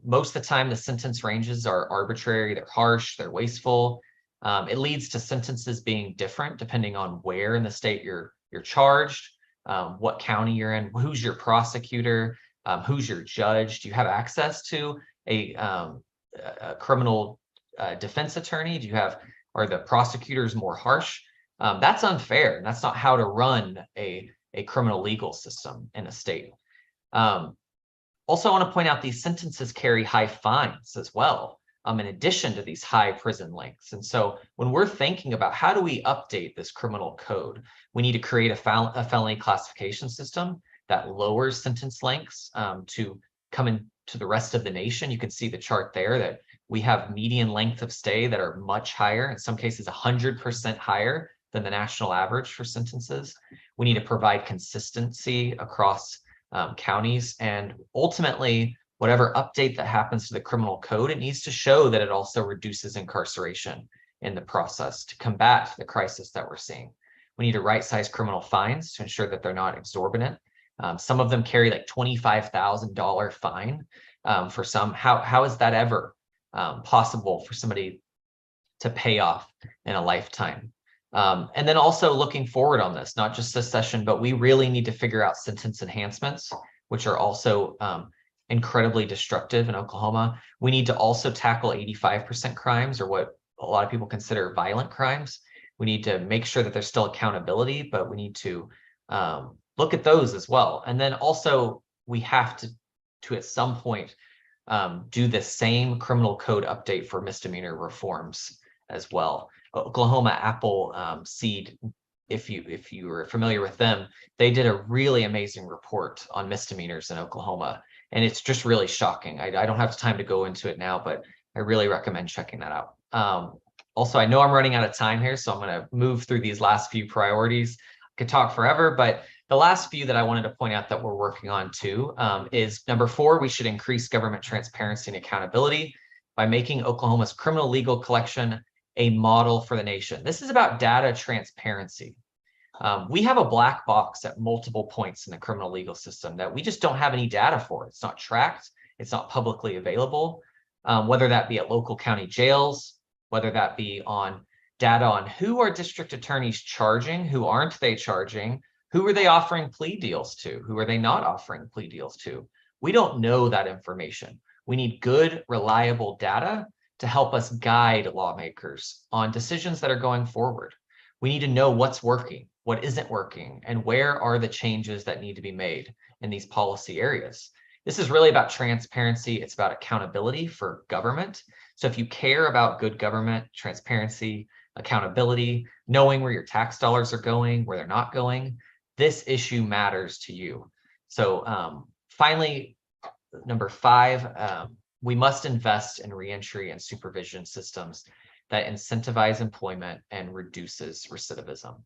Most of the time, the sentence ranges are arbitrary, they're harsh, they're wasteful. It leads to sentences being different depending on where in the state you're charged, what county you're in, who's your prosecutor, who's your judge. Do you have access to a criminal defense attorney? Are the prosecutors more harsh? That's unfair, and that's not how to run a criminal legal system in a state. Also, I want to point out these sentences carry high fines as well, in addition to these high prison lengths. And so when we're thinking about how do we update this criminal code, we need to create a felony classification system that lowers sentence lengths to come into the rest of the nation. You can see the chart there that we have median length of stay that are much higher, in some cases 100% higher than the national average for sentences. We need to provide consistency across counties, and ultimately, whatever update that happens to the criminal code, it needs to show that it also reduces incarceration in the process to combat the crisis that we're seeing. We need to right-size criminal fines to ensure that they're not exorbitant. Some of them carry like $25,000 fine for some. How is that ever possible for somebody to pay off in a lifetime? And then also looking forward on this, not just this session, but we really need to figure out sentence enhancements, which are also incredibly destructive in Oklahoma. We need to also tackle 85% crimes, or what a lot of people consider violent crimes. We need to make sure that there's still accountability, but we need to look at those as well. And then also we have to at some point do the same criminal code update for misdemeanor reforms as well. Oklahoma Appleseed, if you were familiar with them, they did a really amazing report on misdemeanors in Oklahoma, and it's just really shocking. I don't have time to go into it now, but I really recommend checking that out. Also, I know I'm running out of time here, so I'm going to move through these last few priorities. I could talk forever, but the last few that I wanted to point out that we're working on too is number 4, we should increase government transparency and accountability by making Oklahoma's criminal legal collection a model for the nation. This is about data transparency. We have a black box at multiple points in the criminal legal system that we just don't have any data for. It's not tracked. It's not publicly available, whether that be at local county jails, whether that be on data on who are district attorneys charging, who aren't they charging, who are they offering plea deals to, who are they not offering plea deals to. We don't know that information. We need good, reliable data to help us guide lawmakers on decisions that are going forward. We need to know what's working, what isn't working, and where are the changes that need to be made in these policy areas. This is really about transparency. It's about accountability for government. So if you care about good government, transparency, accountability, knowing where your tax dollars are going, where they're not going, this issue matters to you. So finally, number 5, we must invest in reentry and supervision systems that incentivize employment and reduces recidivism.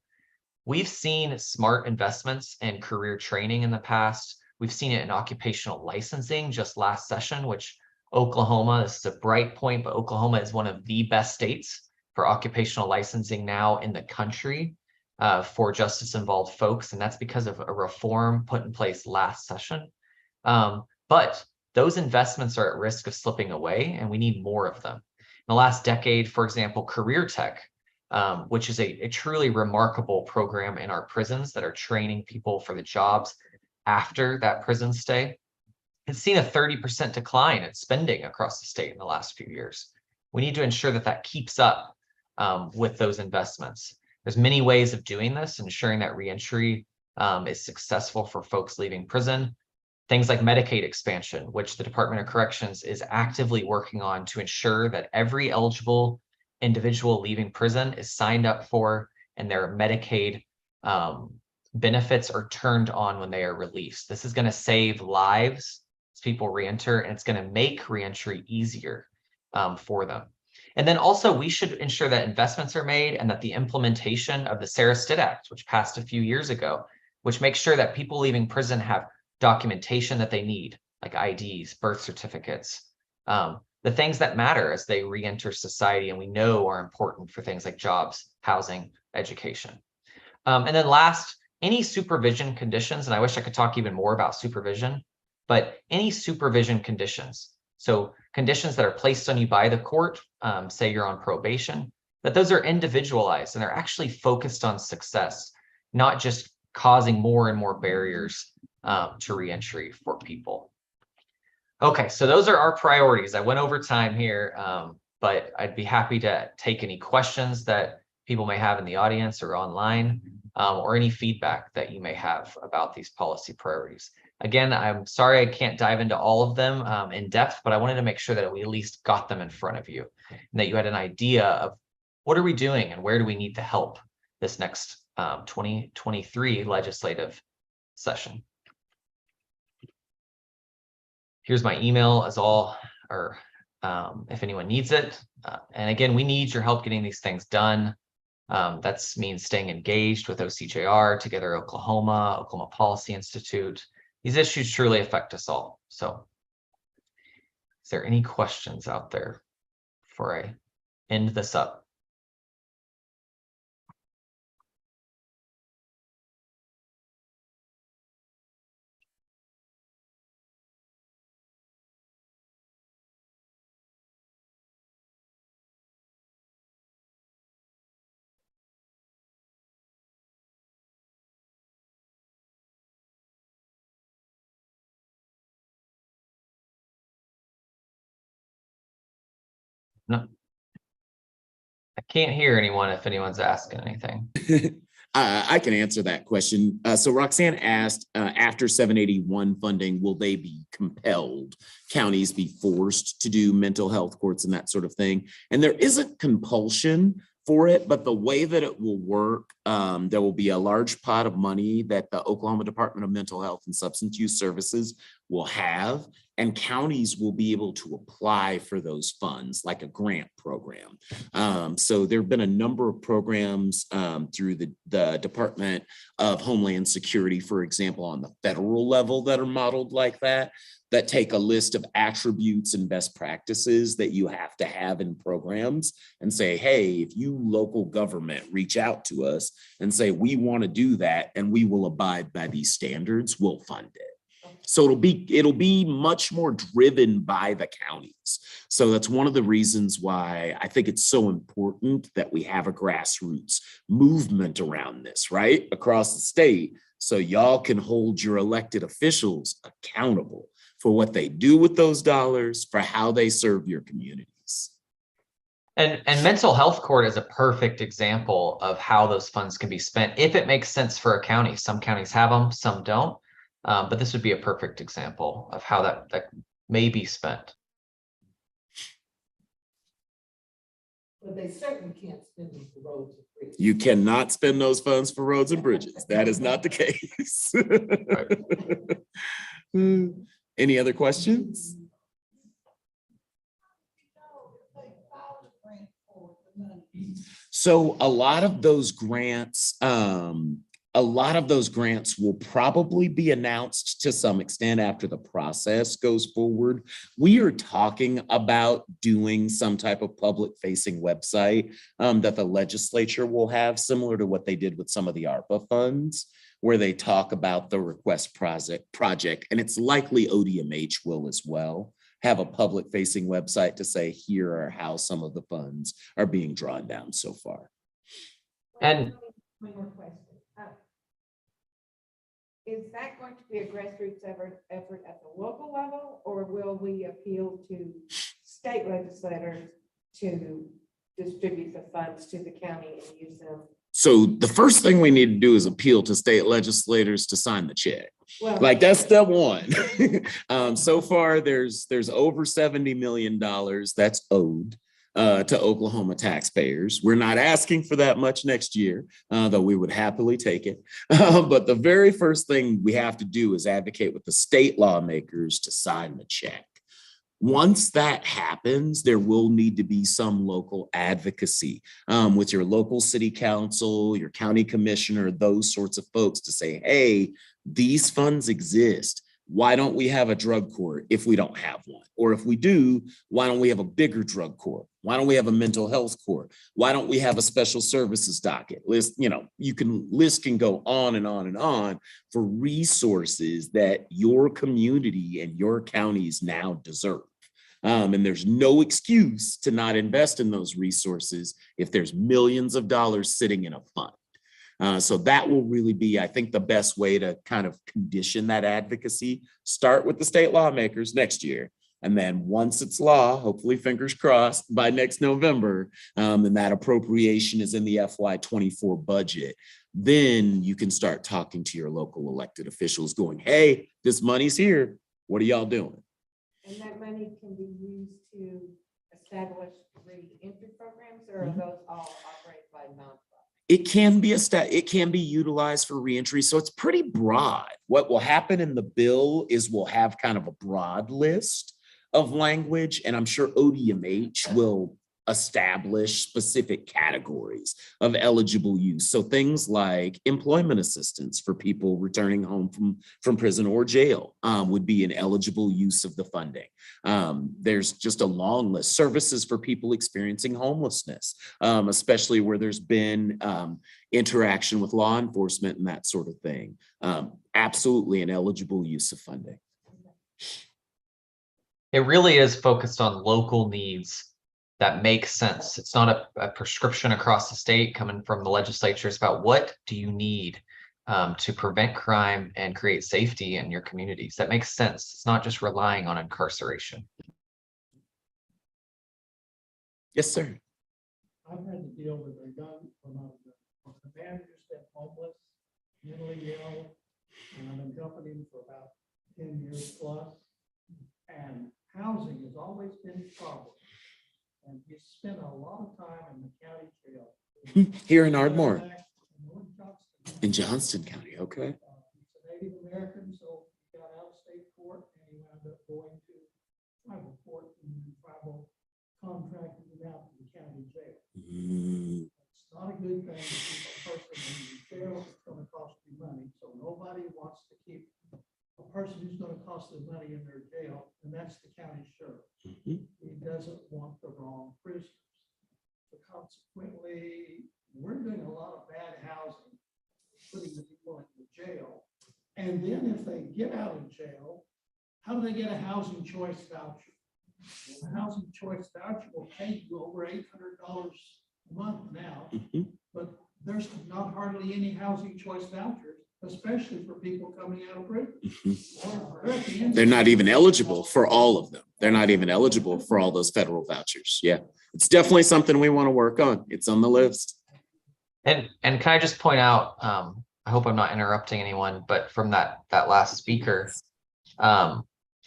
We've seen smart investments in career training in the past. We've seen it in occupational licensing just last session, which Oklahoma, this is a bright point, but Oklahoma is one of the best states for occupational licensing now in the country for justice-involved folks. And that's because of a reform put in place last session. But those investments are at risk of slipping away, and we need more of them. In the last decade, for example, Career Tech, which is a truly remarkable program in our prisons that are training people for the jobs after that prison stay, has seen a 30% decline in spending across the state in the last few years. We need to ensure that that keeps up with those investments. There's many ways of doing this, ensuring that reentry is successful for folks leaving prison. Things like Medicaid expansion, which the Department of Corrections is actively working on to ensure that every eligible individual leaving prison is signed up for and their Medicaid benefits are turned on when they are released. This is going to save lives as people reenter, and it's going to make reentry easier for them. And then also we should ensure that investments are made and that the implementation of the Sarah Stitt Act, which passed a few years ago, which makes sure that people leaving prison have documentation that they need, like IDs, birth certificates, the things that matter as they re-enter society and we know are important for things like jobs, housing, education. And then last, any supervision conditions, and I wish I could talk even more about supervision, but any supervision conditions, so conditions that are placed on you by the court, say you're on probation, that those are individualized and they're actually focused on success, not just causing more and more barriers to reentry for people. Okay, so those are our priorities. I went over time here, but I'd be happy to take any questions that people may have in the audience or online, or any feedback that you may have about these policy priorities. Again, I'm sorry I can't dive into all of them in depth, but I wanted to make sure that we at least got them in front of you and that you had an idea of what are we doing and where do we need to help this next 2023 legislative session. Here's my email as all, or if anyone needs it. And again, we need your help getting these things done. That means staying engaged with OCJR, Together Oklahoma, Oklahoma Policy Institute. These issues truly affect us all. So is there any questions out there before I end this up? No, I can't hear anyone if anyone's asking anything. I can answer that question. So Roxanne asked, after 781 funding, will they be compelled? Counties be forced to do mental health courts and that sort of thing? And there isn't compulsion for it, but the way that it will work, there will be a large pot of money that the Oklahoma Department of Mental Health and Substance Use Services will have. and counties will be able to apply for those funds like a grant program. So there have been a number of programs through the Department of Homeland Security, for example, on the federal level that are modeled like that take a list of attributes and best practices that you have to have in programs and say, hey, if you local government reach out to us and say, we want to do that and we will abide by these standards, we'll fund it. So it'll be much more driven by the counties. So that's one of the reasons why I think it's so important that we have a grassroots movement around this, right? Across the state, so y'all can hold your elected officials accountable for what they do with those dollars, for how they serve your communities. And mental health court is a perfect example of how those funds can be spent if it makes sense for a county. Some counties have them, some don't. But this would be a perfect example of how that may be spent. But they certainly can't spend them for roads and bridges. You cannot spend those funds for roads and bridges. That is not the case. Any other questions? So a lot of those grants, will probably be announced to some extent after the process goes forward. We are talking about doing some type of public facing website that the legislature will have, similar to what they did with some of the ARPA funds, where they talk about the request project, and it's likely ODMH will as well have a public facing website to say, here are how some of the funds are being drawn down so far. And One more question. Is that going to be a grassroots effort at the local level, or will we appeal to state legislators to distribute the funds to the county and use them? So the first thing we need to do is appeal to state legislators to sign the check. Well, Like that's step one. So far, there's over $70 million that's owed to Oklahoma taxpayers. We're not asking for that much next year, though we would happily take it. But the very first thing we have to do is advocate with the state lawmakers to sign the check. Once that happens, there will need to be some local advocacy with your local city council, your county commissioner, those sorts of folks to say, hey, these funds exist. Why don't we have a drug court if we don't have one? Or if we do, why don't we have a bigger drug court? Why don't we have a mental health court? Why don't we have a special services docket? List can go on and on and on for resources that your community and your counties now deserve. And there's no excuse to not invest in those resources if there's millions of dollars sitting in a fund. So that will really be, I think, the best way to kind of condition that advocacy. Start with the state lawmakers next year. And then once it's law, hopefully fingers crossed by next November, and that appropriation is in the FY24 budget, then you can start talking to your local elected officials going, hey, this money's here. What are y'all doing? and that money can be used to establish re-entry programs, or are those all operated by nonprofits? It can be utilized for reentry. So it's pretty broad. What will happen in the bill is we'll have kind of a broad list of language, and I'm sure ODMH will establish specific categories of eligible use. So things like employment assistance for people returning home from prison or jail would be an eligible use of the funding. There's just a long list. Services for people experiencing homelessness, especially where there's been interaction with law enforcement and that sort of thing. Absolutely an eligible use of funding. it really is focused on local needs that make sense. It's not a prescription across the state coming from the legislature. It's about what do you need to prevent crime and create safety in your communities. That makes sense. It's not just relying on incarceration. Yes, sir. I've had to deal with a young, a man who's been homeless, mentally ill, and I've been helping him for about 10 years plus. And housing has always been a problem. And he spent a lot of time in the county jail. Here in Ardmore. In Johnston County, okay. He's a Native American, so he got out of state court and he wound up going to It's not a good thing to keep a person in jail. It's gonna cost you money, so nobody wants to keep a person who's gonna cost them money in their jail, and that's the county sheriff. Mhm. He doesn't want the wrong prisoners. So consequently, we're doing a lot of bad housing, putting the people in the jail. And then if they get out of jail, how do they get a housing choice voucher? Well, a housing choice voucher will pay you over $800 a month now, Mhm. but there's not hardly any housing choice vouchers, especially for people coming out of prison. They're at the end. They're not even eligible for all of them. They're not even eligible for all those federal vouchers. Yeah, it's definitely something we want to work on. It's on the list. And can I just point out, I hope I'm not interrupting anyone, but from that last speaker,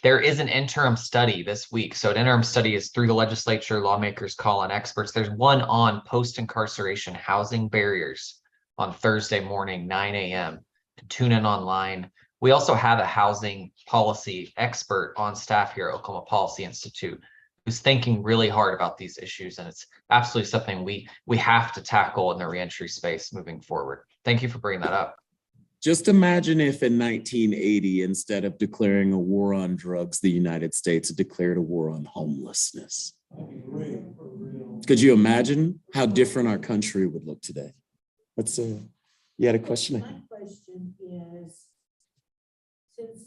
there is an interim study this week. So an interim study is through the legislature, lawmakers call on experts. There's one on post-incarceration housing barriers on Thursday morning, 9 a.m. Tune in online. We also have a housing policy expert on staff here at Oklahoma Policy Institute who's thinking really hard about these issues. And it's absolutely something we have to tackle in the reentry space moving forward. Thank you for bringing that up. Just imagine if in 1980, instead of declaring a war on drugs, the United States had declared a war on homelessness. Could you imagine how different our country would look today? Let's you had a question? My question is, since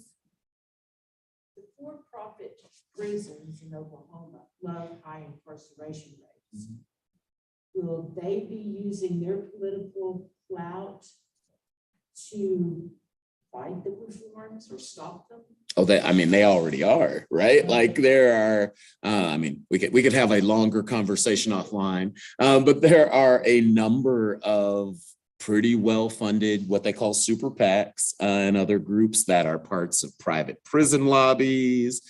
the for-profit prisons in Oklahoma love high incarceration rates, will they be using their political clout to fight the reforms or stop them? Oh, they already are, right? Like there are, we could have a longer conversation offline, but there are a number of pretty well-funded, what they call super PACs and other groups that are parts of private prison lobbies,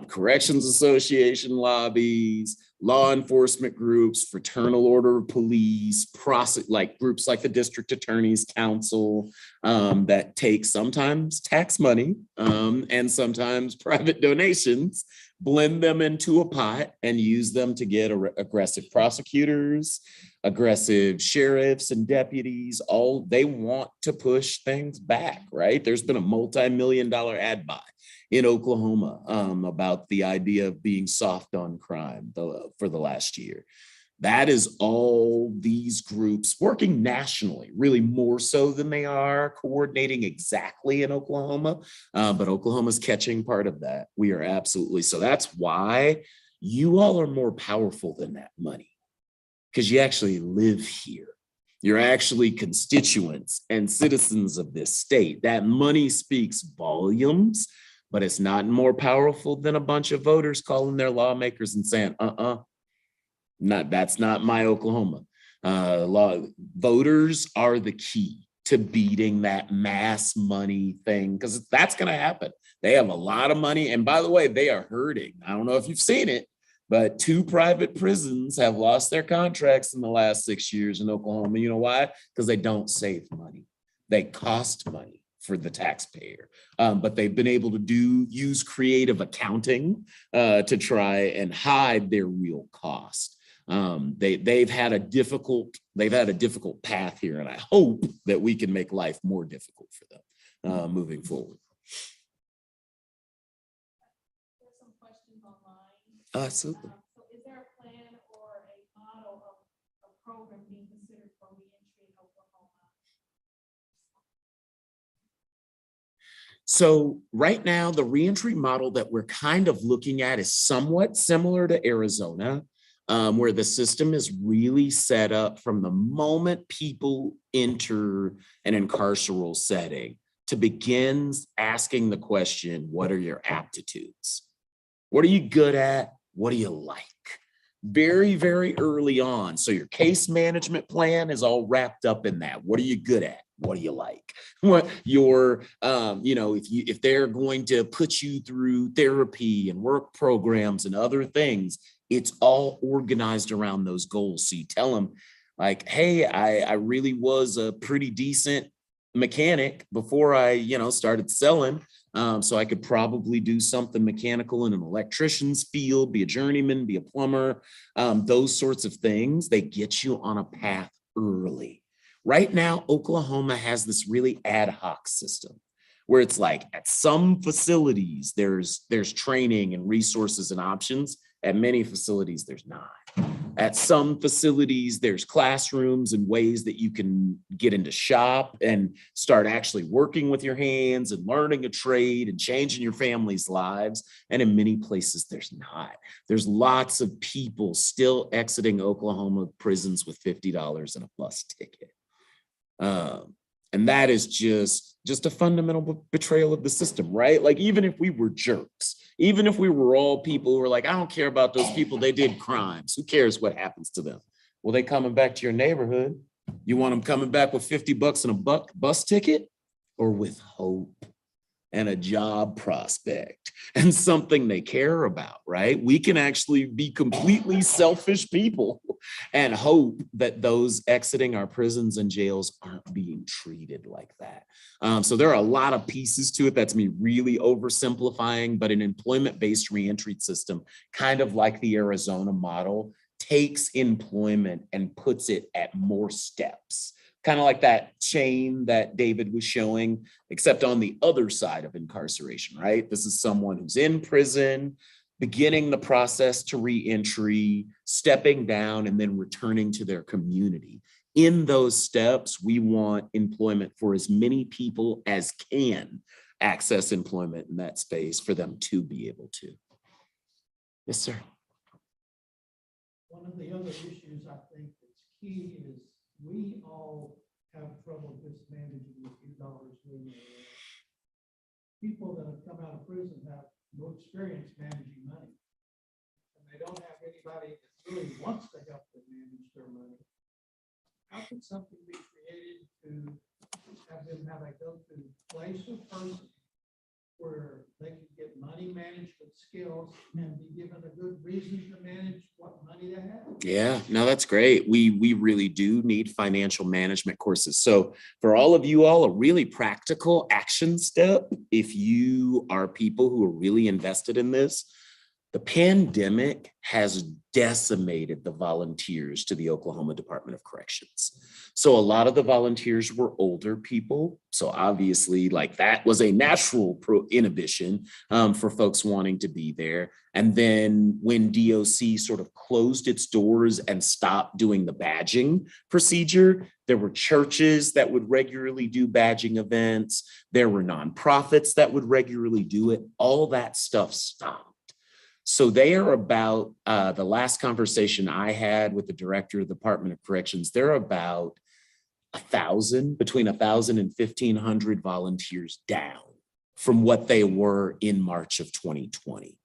corrections association lobbies, law enforcement groups, fraternal order of police, like groups like the District Attorney's Council that take sometimes tax money and sometimes private donations, blend them into a pot and use them to get aggressive prosecutors, aggressive sheriffs and deputies. All they want to push things back, right? There's been a multi-million-dollar ad buy in Oklahoma about the idea of being soft on crime for the last year. That is all these groups working nationally, really more so than they are coordinating exactly in Oklahoma, but Oklahoma's catching part of that. We are absolutely, so that's why you all are more powerful than that money, because you actually live here. You're actually constituents and citizens of this state. That money speaks volumes, but it's not more powerful than a bunch of voters calling their lawmakers and saying, that's not my Oklahoma. Voters are the key to beating that mass money thing, because that's going to happen. They have a lot of money. And by the way, they are hurting. I don't know if you've seen it, but 2 private prisons have lost their contracts in the last 6 years in Oklahoma. You know why? Because they don't save money. They cost money for the taxpayer, but they've been able to use creative accounting to try and hide their real cost. They've had a difficult path here, and I hope that we can make life more difficult for them moving forward. There's some questions online. Super. So is there a plan or a model of a program being considered for reentry in Oklahoma? So right now, the reentry model that we're kind of looking at is somewhat similar to Arizona, where the system is really set up from the moment people enter an incarceral setting to begin asking the question, what are your aptitudes? What are you good at? What do you like? Very, very early on. So your case management plan is all wrapped up in that. What are you good at? What do you like? What your, if they're going to put you through therapy and work programs and other things, it's all organized around those goals. So you tell them like, hey, I really was a pretty decent mechanic before I, started selling. So I could probably do something mechanical in an electrician's field, be a journeyman, be a plumber, those sorts of things. They get you on a path early. Right now, Oklahoma has this really ad hoc system where it's like at some facilities, there's training and resources and options. At many facilities, there's not. At some facilities, there's classrooms and ways that you can get into shop and start actually working with your hands and learning a trade and changing your family's lives. And in many places, there's not. There's lots of people still exiting Oklahoma prisons with $50 and a bus ticket. And that is just a fundamental betrayal of the system, right? Like, even if we were jerks, even if we were all people who were like, I don't care about those people, they did crimes. Who cares what happens to them? Well, they coming back to your neighborhood. You want them coming back with $50 and a bus ticket, or with hope and a job prospect and something they care about, right? We can actually be completely selfish people and hope that those exiting our prisons and jails aren't being treated like that. So there are a lot of pieces to it. That's me really oversimplifying, but an employment-based reentry system, kind of like the Arizona model, takes employment and puts it at more steps. Kind of like that chain that David was showing, except on the other side of incarceration, right? This is someone who's in prison, beginning the process to reentry, stepping down, and then returning to their community. In those steps, we want employment for as many people as can access employment in that space for them to be able to. Yes, sir. One of the other issues I think that's key is we all have trouble just managing the few dollars we may have. People that have come out of prison have no experience managing money. And they don't have anybody that really wants to help them manage their money. How could something be created to have them have a go-to place or person where they can get money management skills and be given a good reason to manage what money they have? Yeah, no, that's great. We really do need financial management courses. So for all of you all, a really practical action step, if you are people who are really invested in this, the pandemic has decimated the volunteers to the Oklahoma Department of Corrections. So a lot of the volunteers were older people. So obviously, like, that was a natural inhibition for folks wanting to be there. And then when DOC sort of closed its doors and stopped doing the badging procedure, there were churches that would regularly do badging events. There were nonprofits that would regularly do it. All that stuff stopped. So they are about, the last conversation I had with the director of the Department of Corrections, they're about 1,000, between 1,000 and 1,500 volunteers down from what they were in March of 2020.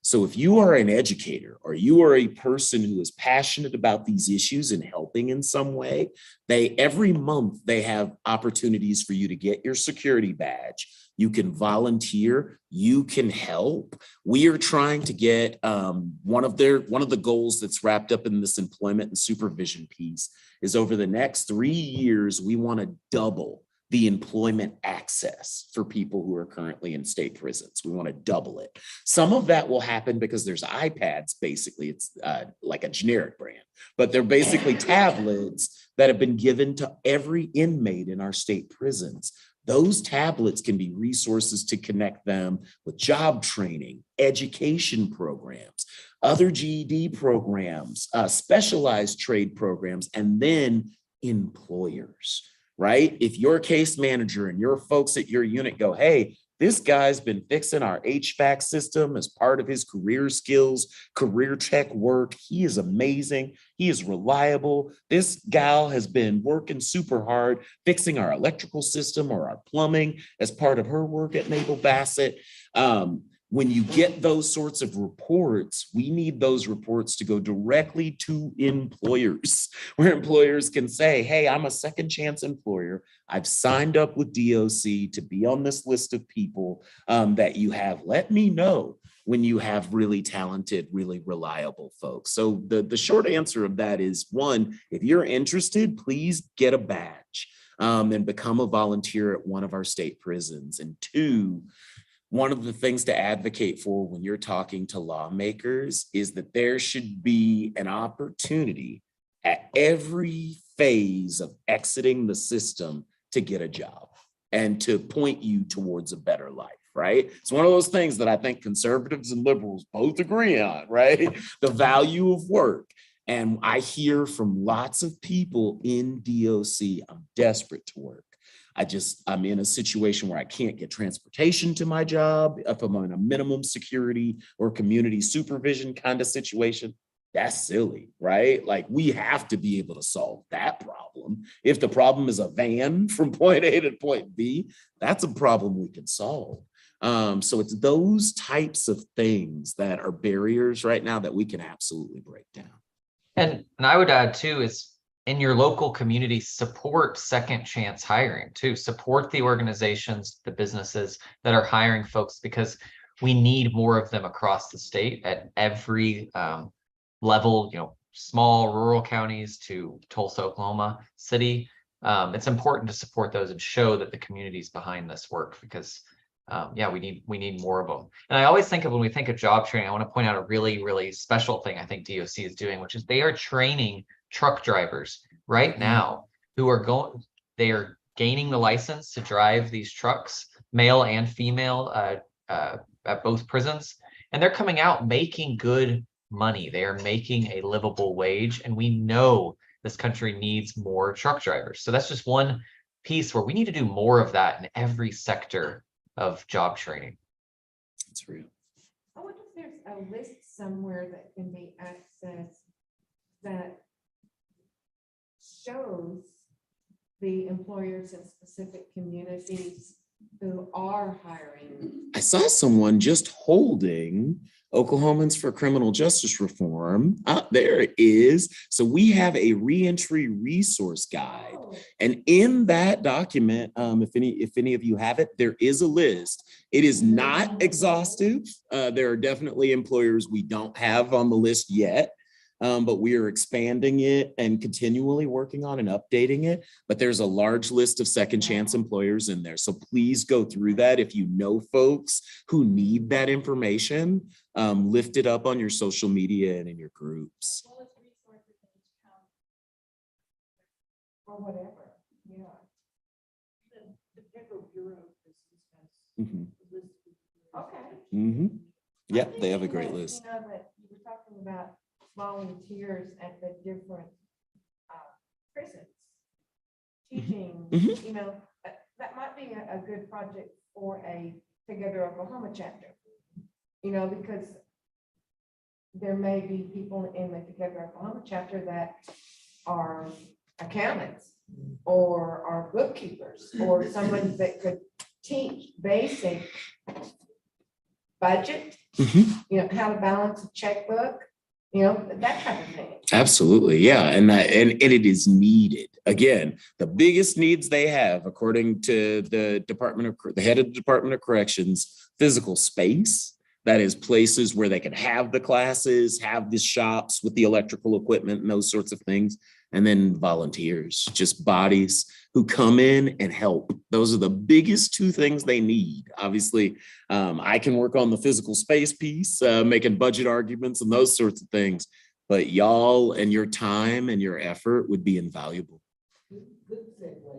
So if you are an educator or you are a person who is passionate about these issues and helping in some way, every month they have opportunities for you to get your security badge. You can volunteer, you can help. We are trying to get one of the goals that's wrapped up in this employment and supervision piece is over the next 3 years, we want to double the employment access for people who are currently in state prisons. We want to double it. Some of that will happen because there's iPads, basically. It's like a generic brand, but they're basically tablets that have been given to every inmate in our state prisons. Those tablets can be resources to connect them with job training, education programs, other GED programs, specialized trade programs, and then employers, right? If your case manager and your folks at your unit go, hey, this guy's been fixing our HVAC system as part of his career skills, career check work. He is amazing. He is reliable. This gal has been working super hard fixing our electrical system or our plumbing as part of her work at Naval Bassett. When you get those sorts of reports, we need those reports to go directly to employers, where employers can say, hey, I'm a second chance employer. I've signed up with DOC to be on this list of people that you have. Let me know when you have really talented, really reliable folks. So the short answer of that is, one, if you're interested, please get a badge. and become a volunteer at one of our state prisons. And two, one of the things to advocate for when you're talking to lawmakers is that there should be an opportunity at every phase of exiting the system to get a job and to point you towards a better life, right? It's one of those things that I think conservatives and liberals both agree on, right? The value of work. And I hear from lots of people in DOC, I'm desperate to work. I'm in a situation where I can't get transportation to my job, if I'm in a minimum security or community supervision kind of situation. That's silly, right? Like, we have to be able to solve that problem. If the problem is a van from point A to point B, that's a problem we can solve. So it's those types of things that are barriers right now that we can absolutely break down. And I would add too, is in your local community, support second chance hiring too. Support the organizations, the businesses that are hiring folks, because we need more of them across the state at every level, small rural counties to Tulsa, Oklahoma City. It's important to support those and show that the community's behind this work, because we need more of them. And I always think of, when we think of job training, I want to point out a really, really special thing I think DOC is doing, which is they are training truck drivers right now who are they are gaining the license to drive these trucks, male and female, at both prisons. And they're coming out making good money. They are making a livable wage. And we know this country needs more truck drivers. So that's just one piece where we need to do more of that in every sector of job training. It's real. I wonder if there's a list somewhere that can be accessed that shows the employers in specific communities who are hiring. I saw someone just holding Oklahomans for Criminal Justice Reform. There it is. So we have a reentry resource guide. Oh, And in that document, if any of you have it, there is a list. It is not exhaustive. There are definitely employers we don't have on the list yet. But we are expanding it and continually working on and updating it. But there's a large list of second chance employers in there. So please go through that. If you know folks who need that information, lift it up on your social media and in your groups. Well, it's resources in each county. or whatever, yeah. The Federal Bureau of Prisons has Mhm. a list of- Okay. Mhm. Yep, I'm they have a thinking great that, list. You know, that you were talking about volunteers at the different prisons, teaching, Mhm. you know, that might be a good project for a Together Oklahoma chapter. You know, because there may be people in the Together Oklahoma chapter that are accountants or are bookkeepers or somebody that could teach basic budget, Mhm. you know, how to balance a checkbook, you know, that kind of thing. Absolutely, yeah, and it is needed. Again, the biggest needs they have, according to the head of the Department of Corrections, physical space. That is places where they can have the classes, have the shops with the electrical equipment and those sorts of things. And then volunteers, just bodies who come in and help. Those are the biggest two things they need. Obviously, I can work on the physical space piece, making budget arguments and those sorts of things. But y'all and your time and your effort would be invaluable. Good segue.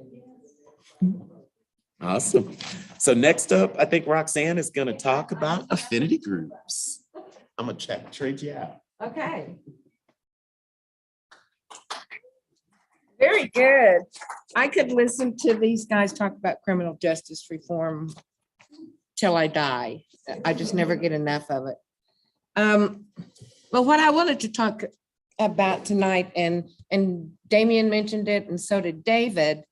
Awesome. So next up, I think Roxanne is going to talk about affinity groups. I'm going to trade you out. Okay. Very good. I could listen to these guys talk about criminal justice reform till I die. I just never get enough of it. But what I wanted to talk about tonight, and Damien mentioned it, and so did David,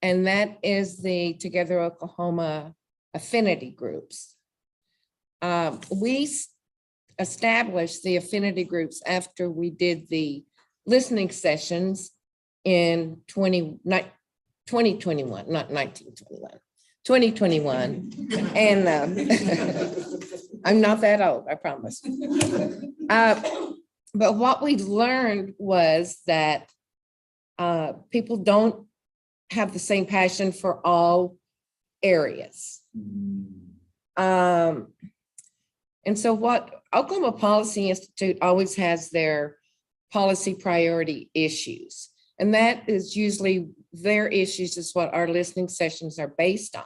and that is the Together Oklahoma affinity groups. We established the affinity groups after we did the listening sessions in 2021, not 1921, 2021. And I'm not that old, I promise. But what we learned was that people don't have the same passion for all areas. And so what Oklahoma Policy Institute always has their policy priority issues. And that is usually their issues is what our listening sessions are based on.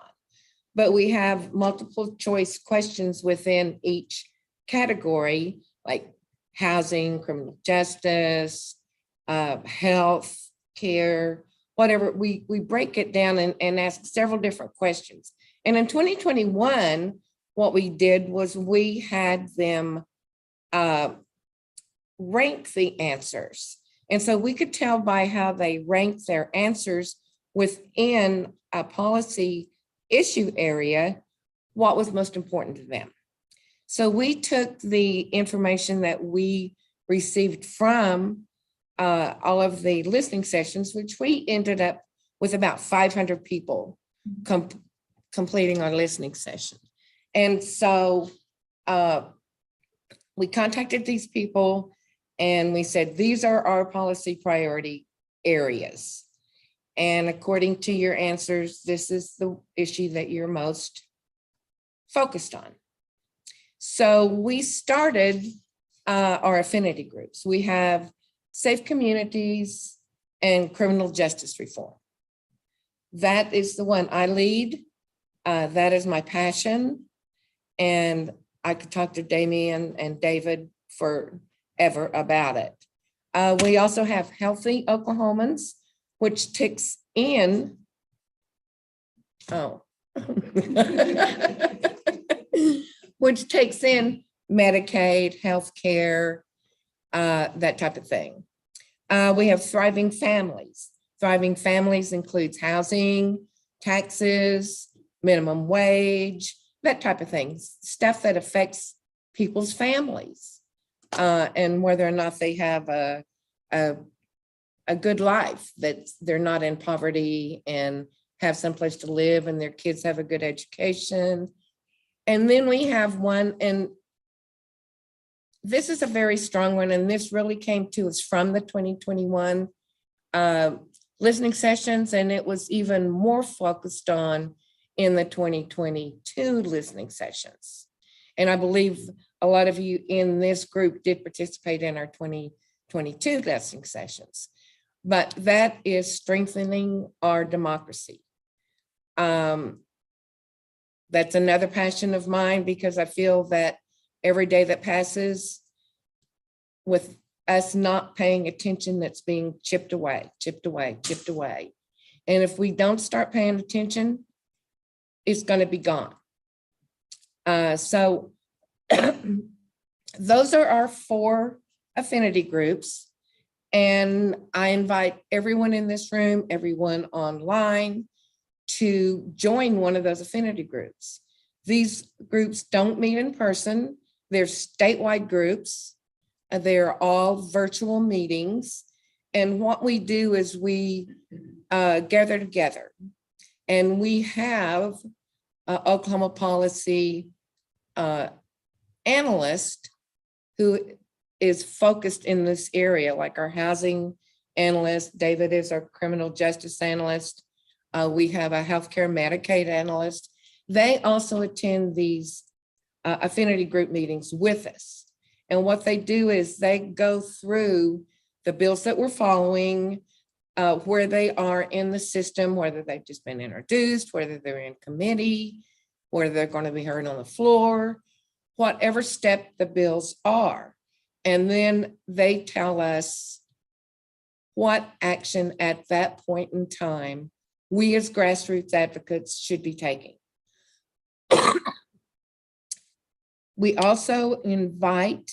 But we have multiple choice questions within each category, like housing, criminal justice, health, care, whatever. We break it down and ask several different questions. And in 2021, what we did was we had them rank the answers. And so we could tell by how they ranked their answers within a policy issue area, what was most important to them. So we took the information that we received from all of the listening sessions, which we ended up with about 500 people completing our listening session. And so we contacted these people and we said, these are our policy priority areas. And according to your answers, this is the issue that you're most focused on. So we started our affinity groups. We have safe communities and criminal justice reform. That is the one I lead. That is my passion. And I could talk to Damien and David forever about it. We also have Healthy Oklahomans, which takes in, which takes in Medicaid, healthcare, that type of thing. We have Thriving Families. Thriving Families includes housing, taxes, minimum wage, that type of thing, stuff that affects people's families and whether or not they have a good life, that they're not in poverty and have someplace to live and their kids have a good education. And then we have one, and this is a very strong one, and this really came to us from the 2021 listening sessions, and it was even more focused on in the 2022 listening sessions. And I believe a lot of you in this group did participate in our 2022 listening sessions, but that is strengthening our democracy. That's another passion of mine, because I feel that every day that passes with us not paying attention, that's being chipped away, chipped away, chipped away. And if we don't start paying attention, it's going to be gone. So those are our 4 affinity groups. And I invite everyone in this room, everyone online, to join one of those affinity groups. These groups don't meet in person. They're statewide groups. They're all virtual meetings. And what we do is we gather together, and we have Oklahoma policy analyst who is focused in this area, like our housing analyst. David is our criminal justice analyst. We have a healthcare Medicaid analyst. They also attend these affinity group meetings with us. And what they do is they go through the bills that we're following, where they are in the system, whether they've just been introduced, whether they're in committee, whether they're going to be heard on the floor, whatever step the bills are. And then they tell us what action at that point in time we as grassroots advocates should be taking. We also invite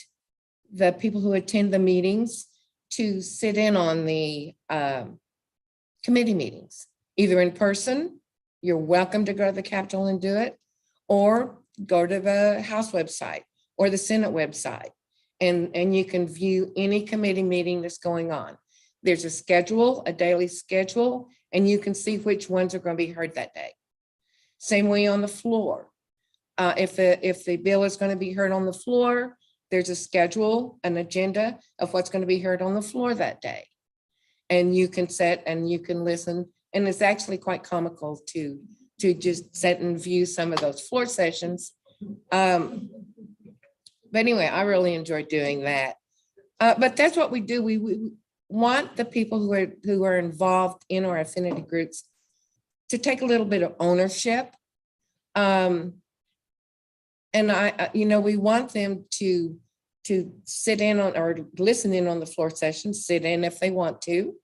the people who attend the meetings to sit in on the committee meetings, either in person. You're welcome to go to the Capitol and do it, or go to the House website or the Senate website, and you can view any committee meeting that's going on. There's a schedule, a daily schedule, and you can see which ones are going to be heard that day. Same way on the floor. If the bill is going to be heard on the floor, there's a schedule, an agenda of what's going to be heard on the floor that day. And you can set and you can listen And it's actually quite comical to just sit and view some of those floor sessions. But anyway, I really enjoy doing that. But that's what we do. We want the people who are involved in our affinity groups to take a little bit of ownership. And we want them to sit in on or listen in on the floor sessions, sit in if they want to.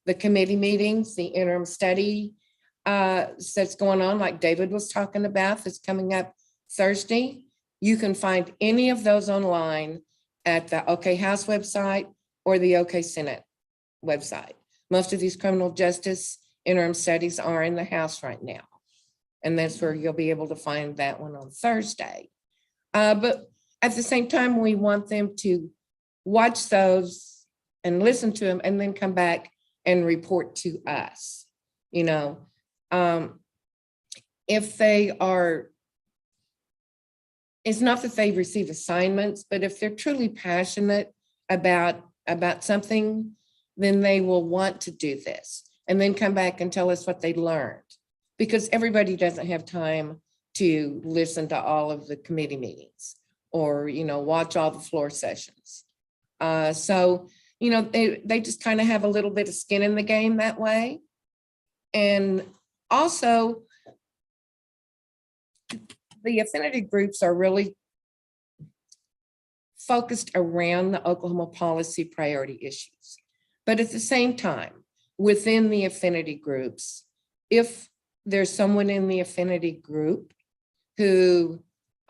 The committee meetings, the interim study that's going on, like David was talking about, that's coming up Thursday. You can find any of those online at the OK House website or the OK Senate website. Most of these criminal justice interim studies are in the House right now. And that's where you'll be able to find that one on Thursday. But at the same time, we want them to watch those and listen to them and then come back and report to us. If they are, it's not that they receive assignments, but if they're truly passionate about something, then they will want to do this and then come back and tell us what they learned, because everybody doesn't have time to listen to all of the committee meetings or, watch all the floor sessions. So they just kind of have a little bit of skin in the game that way. And also, the affinity groups are really focused around the Oklahoma policy priority issues. But at the same time, within the affinity groups, if there's someone in the affinity group who,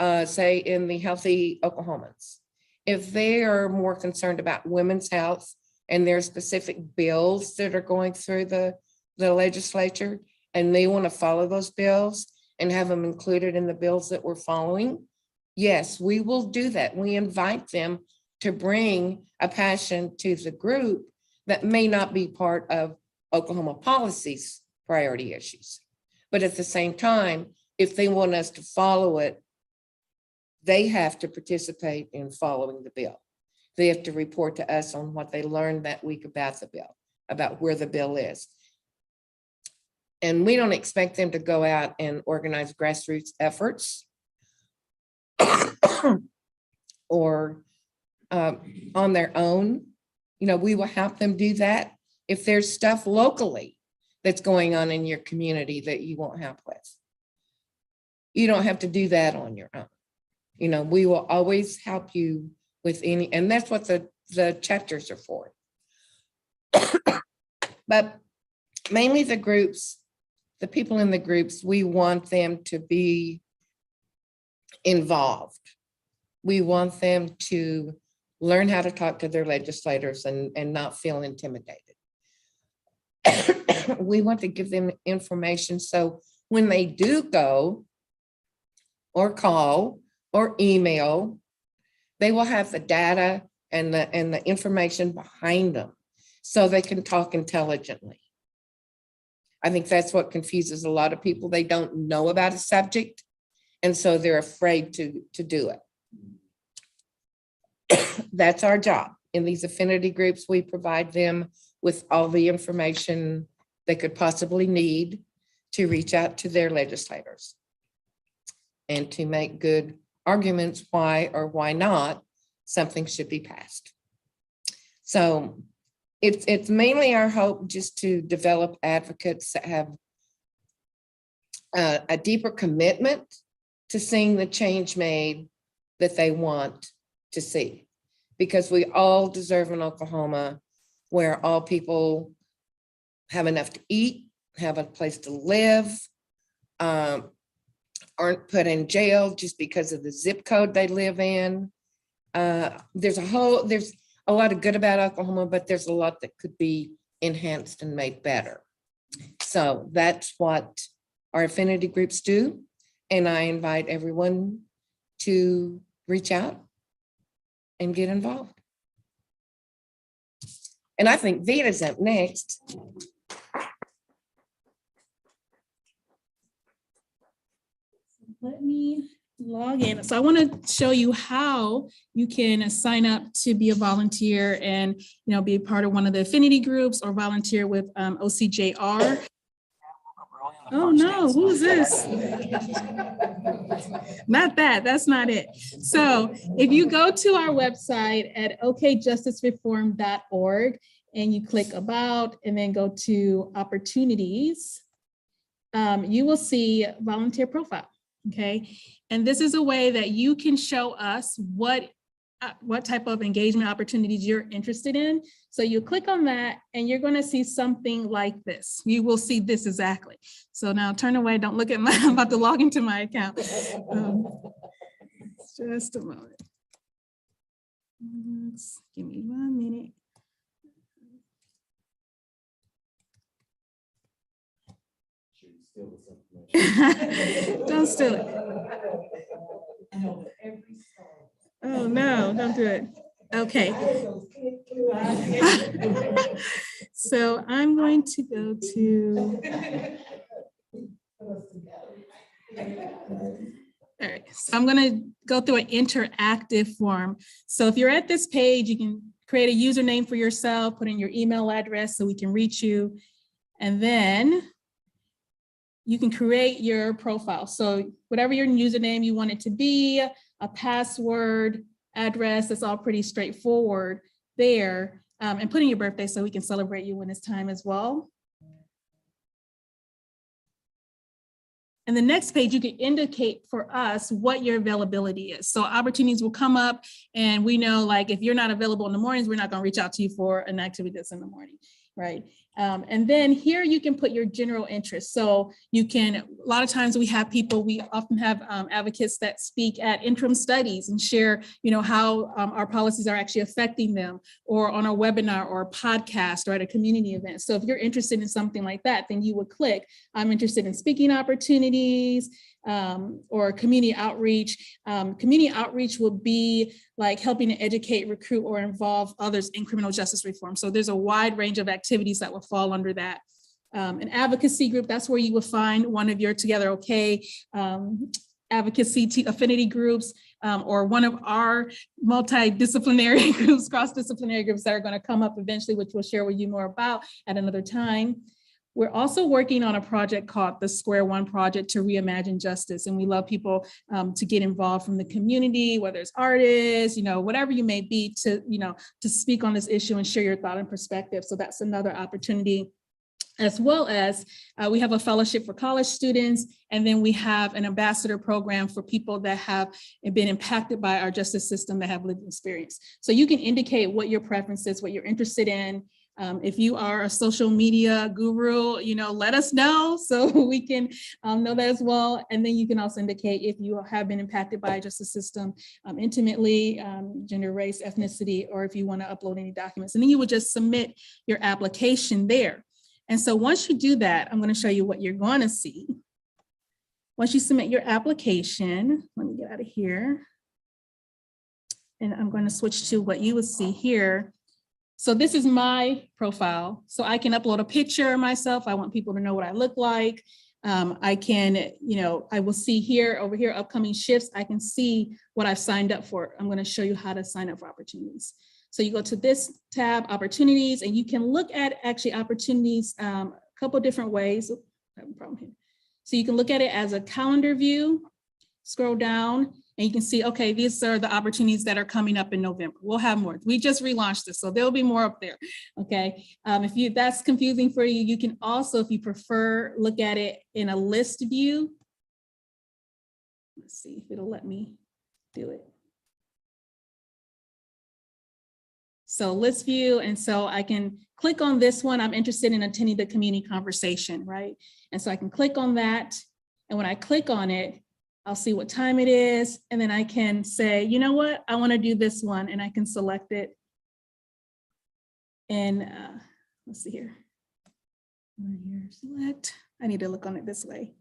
say in the Healthy Oklahomans, if they are more concerned about women's health and there are specific bills that are going through the legislature and they want to follow those bills and have them included in the bills that we're following, yes, we will do that. We invite them to bring a passion to the group that may not be part of Oklahoma policy's priority issues. But at the same time, if they want us to follow it, they have to participate in following the bill. They have to report to us on what they learned that week about the bill, about where the bill is. And we don't expect them to go out and organize grassroots efforts or on their own. We will help them do that. If there's stuff locally that's going on in your community that you want help with, you don't have to do that on your own. We will always help you with any, and that's what the chapters are for. But mainly the groups, the people in the groups, we want them to be involved. We want them to learn how to talk to their legislators and not feel intimidated. We want to give them information so when they do go or call or email, they will have the data and the information behind them so they can talk intelligently. I think that's what confuses a lot of people. They don't know about a subject, and so they're afraid to do it. That's our job. In these affinity groups, we provide them with all the information they could possibly need to reach out to their legislators and to make good arguments why or why not something should be passed. So it's mainly our hope just to develop advocates that have a deeper commitment to seeing the change made that they want to see. Because we all deserve an Oklahoma where all people have enough to eat, have a place to live, aren't put in jail just because of the zip code they live in. There's a lot of good about Oklahoma, but there's a lot that could be enhanced and made better. So that's what our affinity groups do. And I invite everyone to reach out and get involved. And I think Vita's up next. Let me log in. So I want to show you how you can sign up to be a volunteer and be a part of one of the affinity groups or volunteer with OCJR. Oh, no, who is this? Not that, that's not it. So if you go to our website at okjusticereform.org and you click about and then go to opportunities, you will see volunteer profile, okay? And this is a way that you can show us what type of engagement opportunities you're interested in. So you click on that and you're going to see something like this. You will see this exactly. So now turn away, don't look at my, I'm about to log into my account. Just a moment. Give me 1 minute. Don't steal it. Oh, no, don't do it. Okay. So I'm going to go to. All right, so I'm going to go through an interactive form. So if you're at this page, you can create a username for yourself, put in your email address so we can reach you. And then you can create your profile. So whatever your username you want it to be, a password, address, that's all pretty straightforward there. And put in your birthday so we can celebrate you when it's time as well. And the next page, you can indicate for us what your availability is. So opportunities will come up and we know, like, if you're not available in the mornings, we're not going to reach out to you for an activity that's in the morning, right? And then here you can put your general interest. So you can, a lot of times we often have advocates that speak at interim studies and share, how our policies are actually affecting them, or on a webinar or a podcast or at a community event. So if you're interested in something like that, then you would click, I'm interested in speaking opportunities, or community outreach. Community outreach will be like helping to educate, recruit, or involve others in criminal justice reform. So there's a wide range of activities that will fall under that. An advocacy group, that's where you will find one of your Together OK advocacy affinity groups, or one of our multidisciplinary groups, cross-disciplinary groups that are going to come up eventually, which we'll share with you more about at another time. We're also working on a project called the Square One Project to reimagine justice. And we love people to get involved from the community, whether it's artists, whatever you may be, to speak on this issue and share your thought and perspective. So that's another opportunity, as well as we have a fellowship for college students. And then we have an ambassador program for people that have been impacted by our justice system, that have lived experience. So you can indicate what your preference is, what you're interested in. If you are a social media guru, let us know so we can know that as well. And then you can also indicate if you have been impacted by justice system intimately, gender, race, ethnicity, or if you want to upload any documents. And then you would just submit your application there. And so once you do that, I'm going to show you what you're going to see. Once you submit your application, let me get out of here. And I'm going to switch to what you will see here. So this is my profile. So I can upload a picture of myself. I want people to know what I look like. I can, I will see here, over here, upcoming shifts. I can see what I've signed up for. I'm going to show you how to sign up for opportunities. So you go to this tab, opportunities, and you can look at actually opportunities a couple different ways. Oh, I have a problem here. So you can look at it as a calendar view, scroll down, and you can see, okay, these are the opportunities that are coming up in November. We'll have more. We just relaunched this, so there'll be more up there, okay? If that's confusing for you, you can also, if you prefer, look at it in a list view. Let's see if it'll let me do it. So list view, and so I can click on this one. I'm interested in attending the community conversation, right? And so I can click on that, and when I click on it, I'll see what time it is, and then I can say, you know what, I want to do this one, and I can select it. And let's see here. Here, select. I need to look on it this way.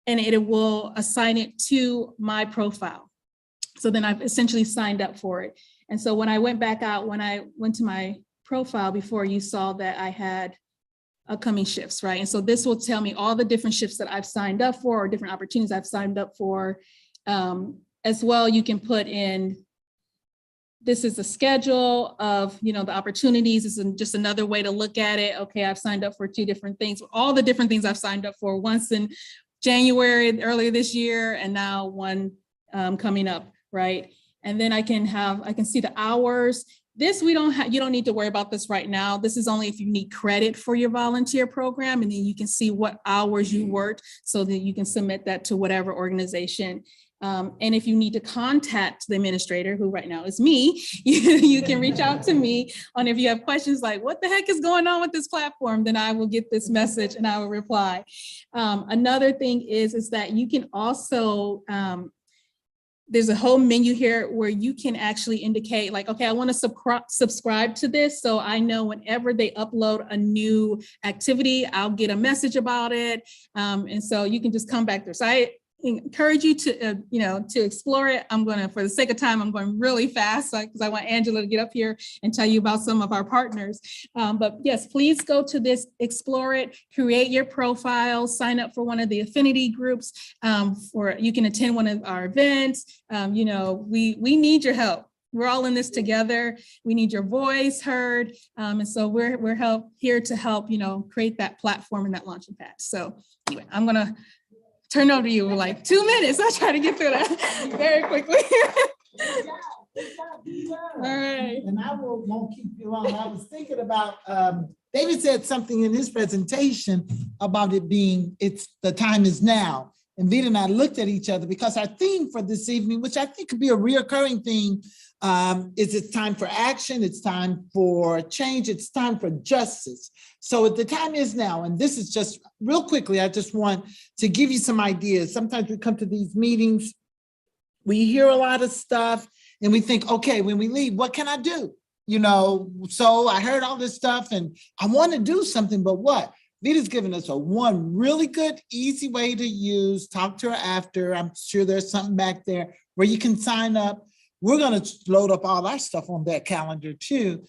And it will assign it to my profile. So then I've essentially signed up for it. And so when I went back out, when I went to my profile before, you saw that I had upcoming shifts, right? And so this will tell me all the different shifts that I've signed up for, or different opportunities I've signed up for. As well, you can put in this is the schedule of, you know, the opportunities. This is just another way to look at it. Okay, I've signed up for 2 different things, all the different things I've signed up for, once in January, earlier this year, and now one coming up, right? And then I can see the hours. This you don't need to worry about this right now. This is only if you need credit for your volunteer program, and then you can see what hours you worked so that you can submit that to whatever organization. And if you need to contact the administrator, who right now is me, you can reach out to me on if you have questions like, what the heck is going on with this platform? Then I will get this message and I will reply. Another thing is that you can also, there's a whole menu here where you can actually indicate like, okay, I want to subscribe to this. So I know whenever they upload a new activity, I'll get a message about it. And so you can just come back there. So I encourage you to, to explore it. For the sake of time, I'm going really fast because I want Angela to get up here and tell you about some of our partners. But yes, please go to this, explore it, create your profile, sign up for one of the affinity groups, you can attend one of our events. We need your help. We're all in this together. We need your voice heard. And so we're here to help, create that platform and that launching pad. So anyway, I'm going to turn over to you in like 2 minutes. I'll try to get through that very quickly. All right. And I won't keep you long. I was thinking about, David said something in his presentation about it being, the time is now. And Vita and I looked at each other because our theme for this evening, which I think could be a reoccurring theme, is it's time for action, it's time for change, it's time for justice. So the time is now, and this is just real quickly, I just want to give you some ideas. Sometimes we come to these meetings, we hear a lot of stuff, and we think, okay, when we leave, what can I do? So I heard all this stuff and I want to do something, but what? Vita's given us one really good, easy way to use. Talk to her after. I'm sure there's something back there where you can sign up. We're going to load up all our stuff on that calendar too.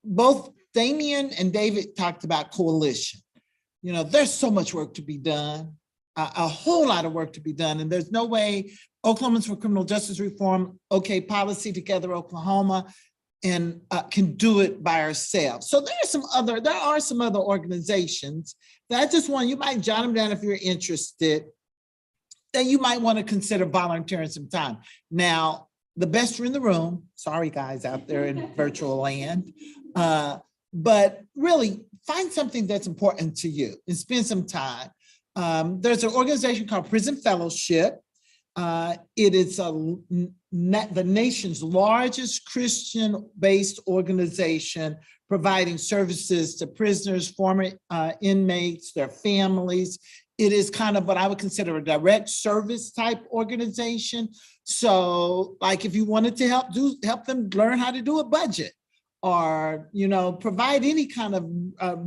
Both Damien and David talked about coalition. There's so much work to be done, a whole lot of work to be done. And there's no way Oklahomans for Criminal Justice Reform, Policy Together Oklahoma, and can do it by ourselves. So there are some other organizations that I just want, you might jot them down if you're interested, that you might want to consider volunteering some time. Now, the best are in the room. Sorry, guys out there in virtual land. But really find something that's important to you and spend some time. There's an organization called Prison Fellowship. It is the nation's largest Christian-based organization providing services to prisoners, former inmates, their families. It is kind of what I would consider a direct service type organization. So like if you wanted to help them learn how to do a budget or, provide any kind of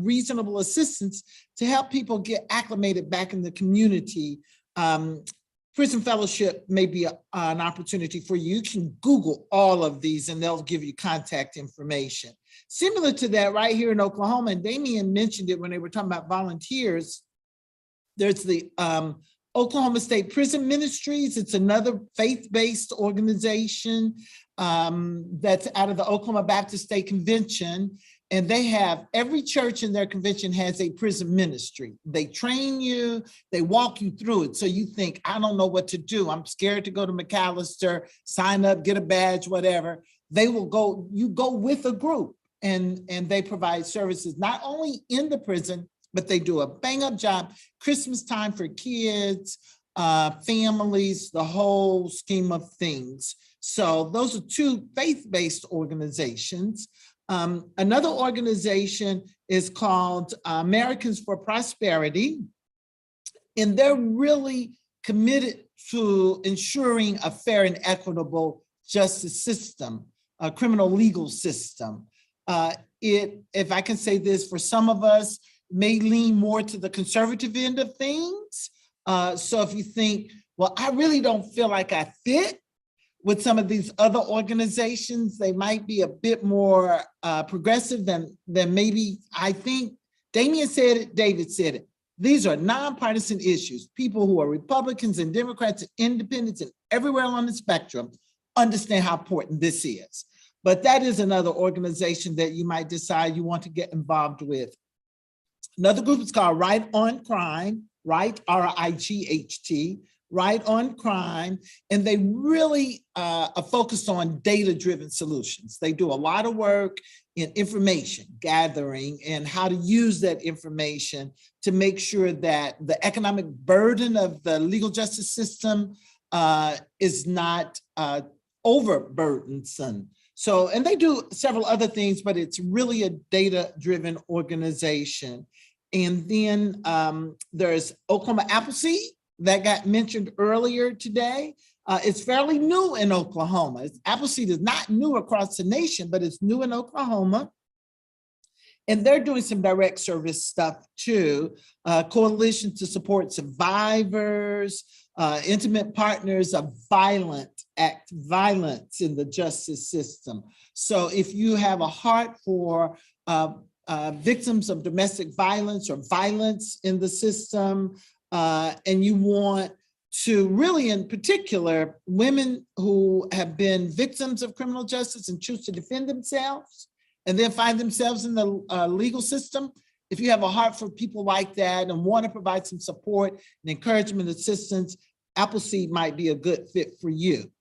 reasonable assistance to help people get acclimated back in the community, Prison Fellowship may be an opportunity for you. You can Google all of these and they'll give you contact information. Similar to that right here in Oklahoma, and Damien mentioned it when they were talking about volunteers, there's the Oklahoma State Prison Ministries. It's another faith-based organization that's out of the Oklahoma Baptist State Convention. And they have, every church in their convention has a prison ministry. They train you, they walk you through it. So you think, I don't know what to do. I'm scared to go to McAllister, sign up, get a badge, whatever. You go with a group and they provide services, not only in the prison, but they do a bang up job. Christmas time for kids, families, the whole scheme of things. So those are two faith-based organizations. Another organization is called Americans for Prosperity, and they're really committed to ensuring a fair and equitable justice system, a criminal legal system. If I can say this, for some of us, may lean more to the conservative end of things. So if you think, well, I really don't feel like I fit with some of these other organizations, they might be a bit more progressive than maybe I think. Damien said it, David said it. These are nonpartisan issues. People who are Republicans and Democrats and independents and everywhere on the spectrum understand how important this is. But that is another organization that you might decide you want to get involved with. Another group is called Right on Crime, right, RIGHT, Right on Crime, and they really are focused on data-driven solutions. They do a lot of work in information gathering and how to use that information to make sure that the economic burden of the legal justice system is not overburdensome. So, and they do several other things, but it's really a data-driven organization. And then there's Oklahoma Appleseed that got mentioned earlier today. It's fairly new in Oklahoma. Appleseed is not new across the nation, but it's new in Oklahoma. And they're doing some direct service stuff too. Coalition to support survivors, intimate partners of violence in the justice system. So if you have a heart for victims of domestic violence or violence in the system, and you want to really, in particular, women who have been victims of criminal justice and choose to defend themselves and then find themselves in the legal system. If you have a heart for people like that and want to provide some support and encouragement, assistance, Appleseed might be a good fit for you.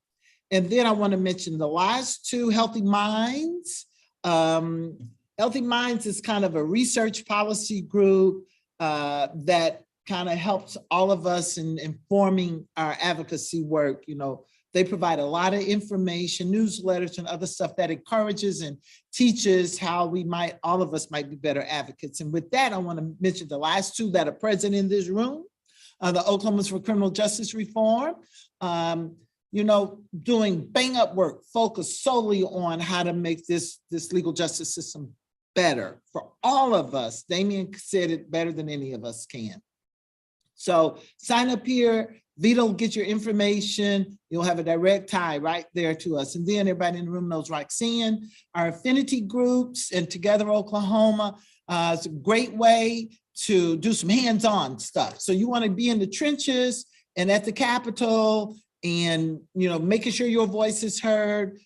And then I want to mention the last two, Healthy Minds. Healthy Minds is kind of a research policy group that kind of helps all of us in informing our advocacy work. You know, they provide a lot of information, newsletters and other stuff that encourages and teaches how all of us might be better advocates. And with that, I want to mention the last two that are present in this room, the Oklahomans for Criminal Justice Reform, you know, doing bang up work, focused solely on how to make this legal justice system better for all of us. Damien said it better than any of us can. So sign up here, Vito will get your information. You'll have a direct tie right there to us. And then everybody in the room knows Roxanne, our affinity groups and Together Oklahoma. It's a great way to do some hands-on stuff. So you want to be in the trenches and at the Capitol and, you know, making sure your voice is heard.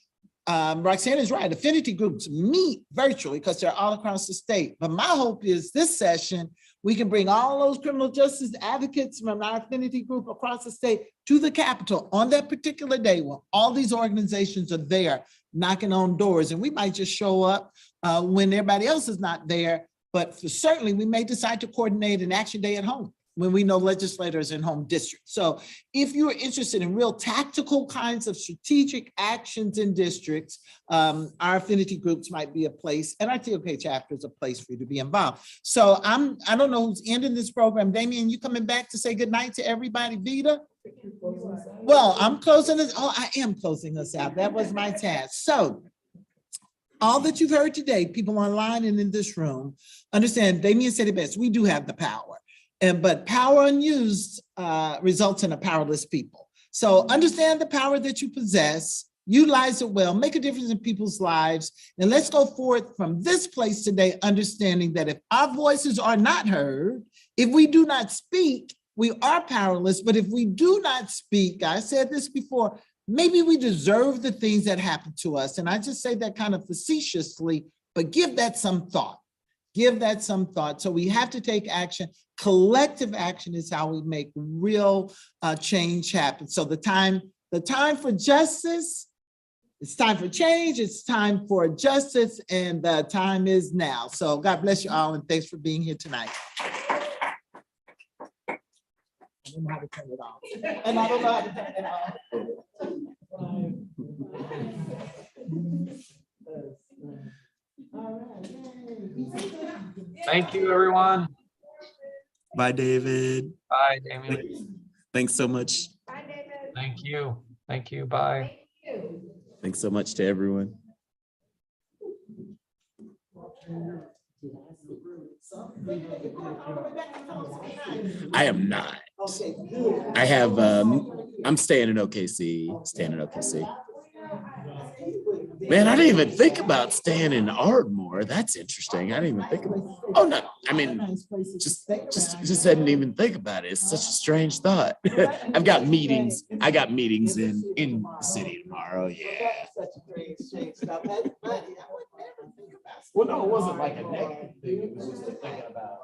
Roxanne is right. Affinity groups meet virtually because they're all across the state. But my hope is this session, we can bring all those criminal justice advocates from our affinity group across the state to the Capitol on that particular day when all these organizations are there knocking on doors. And we might just show up when everybody else is not there. But certainly we may decide to coordinate an action day at home when we know legislators in home districts. So if you're interested in real tactical kinds of strategic actions in districts, our affinity groups might be a place, and our TOK chapter is a place for you to be involved. So I don't know who's ending this program. Damien, you coming back to say goodnight to everybody, Vita? Well, I'm closing this. Oh, I am closing us out. That was my task. So all that you've heard today, people online and in this room, understand Damien said it best. We do have the power. But power unused results in a powerless people. So understand the power that you possess, utilize it well, make a difference in people's lives. And let's go forth from this place today, understanding that if our voices are not heard, if we do not speak, we are powerless. But if we do not speak, I said this before, maybe we deserve the things that happen to us. And I just say that kind of facetiously, but give that some thought. Give that some thought. So we have to take action. Collective action is how we make real change happen. So the time for justice, it's time for change, it's time for justice, and the time is now. So God bless you all, and thanks for being here tonight. I don't know how to turn it off. And I don't know how to turn it off. Thank you, everyone. Bye, David. Bye, Damien. Thanks so much. Bye, David. Thank you. Thank you. Bye. Thank you. Thanks so much to everyone. I am not. Okay, good. I have, I'm staying in OKC, Man, I didn't even think about staying in Ardmore. That's interesting. I didn't even think about. Oh no, I mean, just didn't even think about it. It's such a strange thought. I've got meetings. I got meetings in the city tomorrow. Yeah. Well, no, it wasn't like a negative thing. It was just a thinking about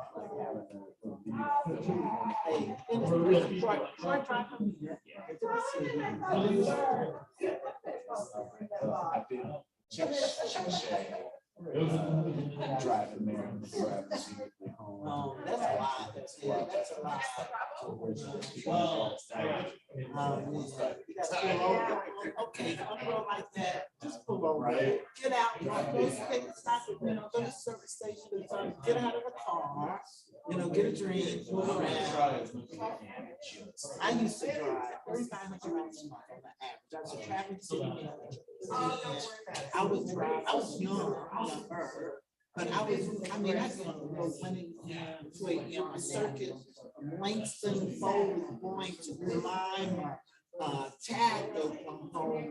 driving there. Oh, that's a lot. Yeah, that's a lot. Well, you gotta pull over. Okay, I'm going like that. Just pull over. Get out. Go stop it. Go to the service station. Get out of the car. Get a drink. Move around. I used to drive 3,500 miles a month on the average. I was a traffic city manager. I would drive. I was younger. But I was on the road 1 a.m. 2 a.m. a circuit, Langston, Foley, going to Lima, Taggo from home.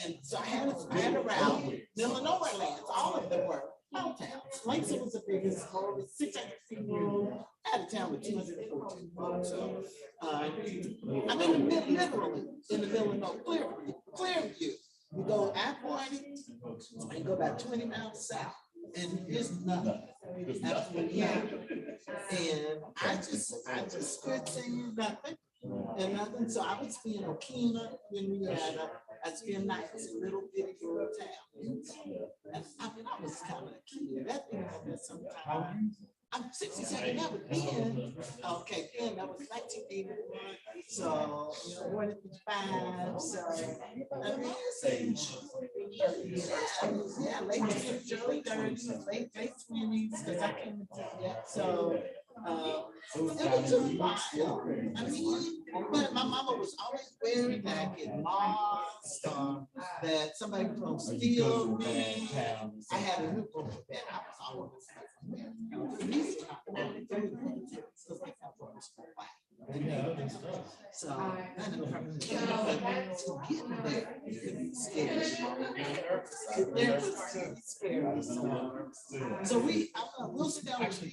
And so I had a route, Illinois lands, all of them were small towns. Langston was the biggest, 600 people, out of town with 214 people. So I'm literally in the middle of no Clearview. You go I-40, and go about 20 miles south. And it's nothing. Absolutely nothing. And I just quit saying nothing and nothing. So I would spend Okina when we had I spend nights in little bitty rural towns. And I was kind of a kid. That thing happened sometimes. I'm 67, that was then. Okay, then that was 1981. So, born in 55. So, yeah, late 20s, early 30s, late 20s, because I came into that. So, it was just wild. But my mama was always wearing that in lost, that somebody was going to steal me. I had a new book that I was always so we'll sit down with you.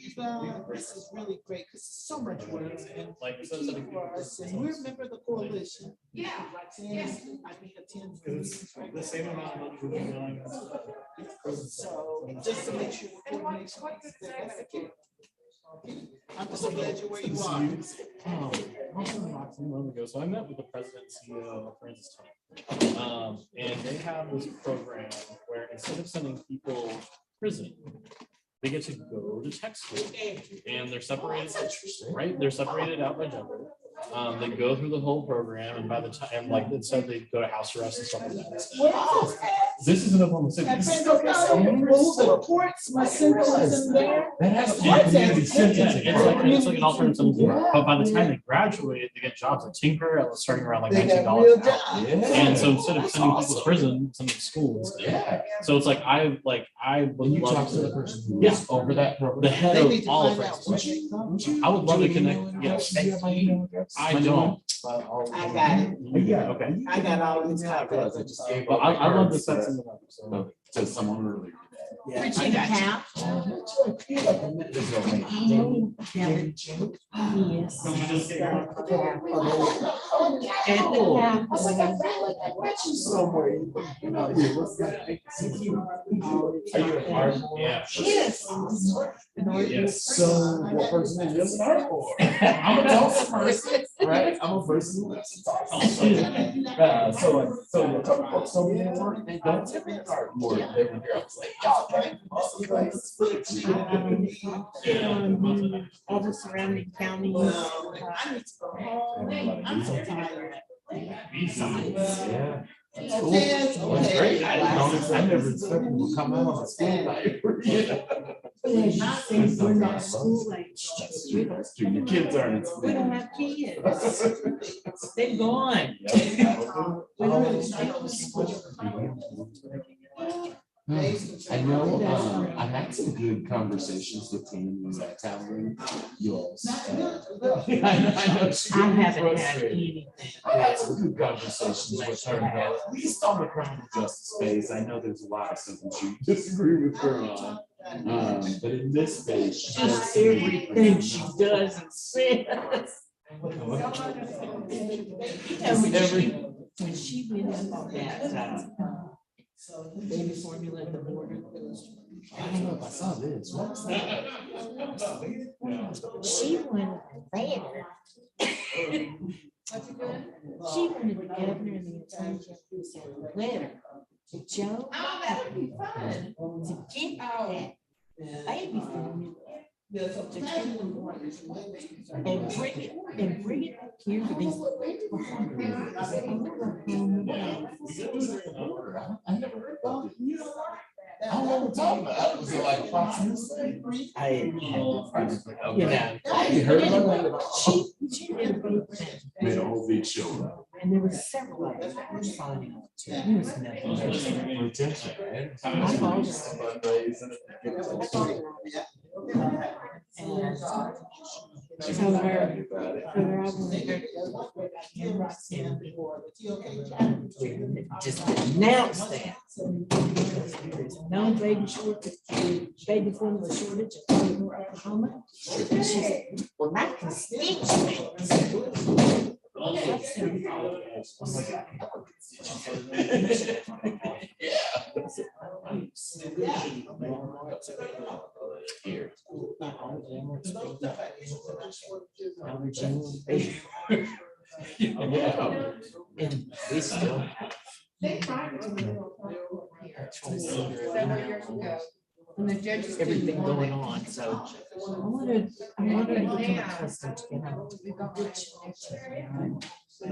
This is really great because it's so much work and for us. And we remember the coalition. Yeah. The same amount of money. So just to make sure the coordination is I'm just so glad you're where you are. So I met with the president and CEO of Francis Tunnel. And they have this program where instead of sending people to prison, they get to go to tech school. And they're separated, right? They're separated out by gender. They go through the whole program, and by the time, instead they go to house arrest and stuff like that. This is in Oklahoma City. That has community sentencing. It's like an alternative sentencing. But by the time they graduate, they get jobs at Tinker, starting around like $19 an hour. And so instead of sending people to prison, send them to school instead. So it's I would love to the person who's over that program, the head of all of it. I would love to connect. Yes. I don't. I got it. Yeah. Okay. I got all these copies. But I love the sense in the number. To someone earlier. Yeah, I got Cap. Yes. So what person is this art for? I'm a adult person, right? I'm a person who lives in so a couple folks told me they don't tip me art more. They were here. I was like, All the surrounding counties. I need to go home. I'm so tired. Yeah. That's great. I never expected them to come out on a school night. We're not school age. Your kids aren't. We don't have kids. They're gone. I know, I've had some good conversations with Tammy in that town room. Yes. I know she I can be haven't had frustrated. anything. I had some good conversations with her, though, at least on the criminal justice space. I know there's a lot of stuff that you disagree with her on. But in this space, she does Just seem everything she does and says. When she went up on that, baby formula at the border. I don't know if I saw this. What was that? She wanted there. She wanted the governor and the attorney general to send a letter to Joe. Oh, that would be fun. To get that baby formula. And bring it back here to these. I never heard about it. How long was talking about? Was it like a Fox News thing? I had, you know, I heard about that. she did a big thing. Made a whole big show. And there were several of them that were signing on to it. It was nothing. Retention, right? I've always- And so just announce that. There's no baby shortage, baby formula shortage in Oklahoma. And she said, well, my constituents. And we still. They tried to several years ago. When the judges. Everything going on, so I wanted to become accustomed to getting out. You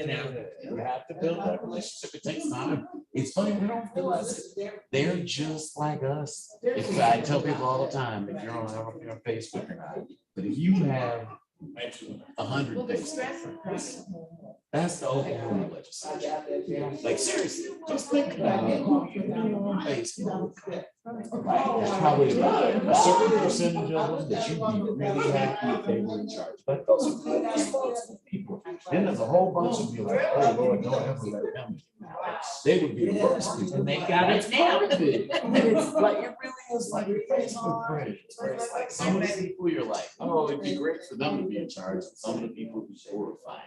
know. You have to build that relationship. It takes time. It's funny, we don't realize it. They're just like us. I tell people all the time, if you're on, I don't know if you're on Facebook or not, but if you have 100 Facebook friends, that's the Oklahoma legislature. Like seriously, just think about it. On Facebook. There's probably about a certain percentage of them that you'd be really happy if they were in charge. But those are good responsible people. Then there's a whole bunch of you like, oh Lord, don't ever let them. They would be the worst people. And they got it now. It's like it really is like your Facebook friends. Where it's like some of the people you're like, oh, it'd be great for them to be in charge, and some of the people who horrifying.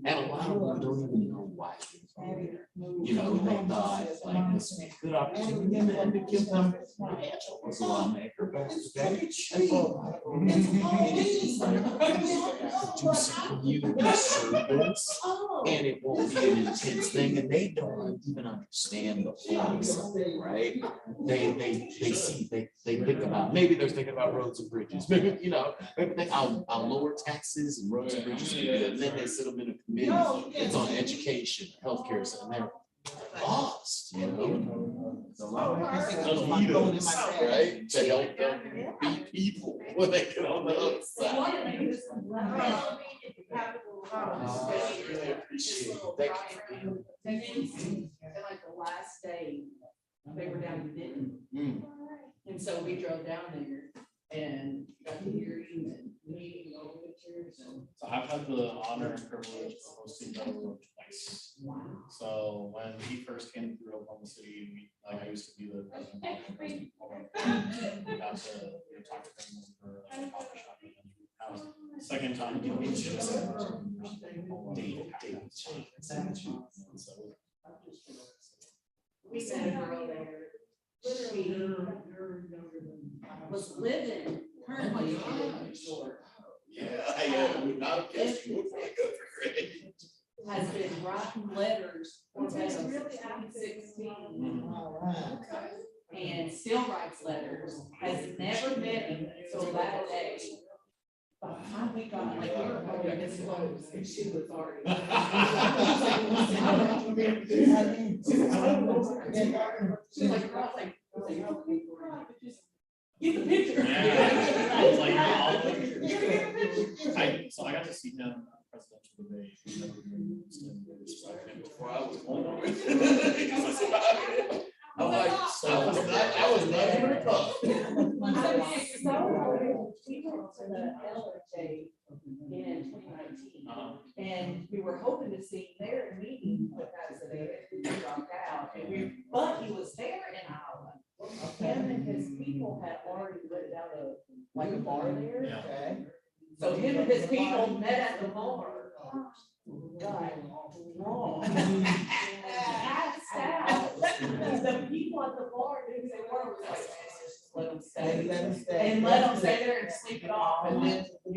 And a lot of them don't even know why they're there. You know, they thought like this would be a good opportunity and then to give them financial was a lawmaker back in the day. And so do some community service and it won't be an intense thing and they don't even understand the point of it, right? They see, they think about, maybe they're thinking about roads and bridges, maybe, you know, maybe they, I'll lower taxes and roads and bridges, and then they sit them in a committee, it's on education, healthcare, and they're lost, you know? It's a lot of leaders, right? To help them be people when they get on the other side. I really appreciate it. Thank you for being And like the last day, they were down in Denton. And so we drove down there and got to hearing and meeting all the pictures and. So I've had the honor and privilege of hosting Doug twice. So when he first came through Oklahoma City, I used to be the president. We got to talk to him for like a coffee shop. Second time. We met a girl there. She was living, currently living short. Yeah, I would not have guessed you would probably go for great. Has been writing letters since 2016. And still writes letters, has never met him until that day. By the time we got like, we were going this close and she was already. She's like, girl, I was like, get the picture. Yeah, it's like, so I got to see him at presidential debate. Before I was born. I was not even a thought. So, we went to the LRJ in 2019, and we were hoping to see their meeting, but that's they dropped out, but he was there in Iowa. Him and his people had already rented out a bar there. Yeah. So him and his people met at the bar. Got wrong. Passed out. The people at the bar knew they were, was like, let them stay. And let them stay there and sleep it off, and then. You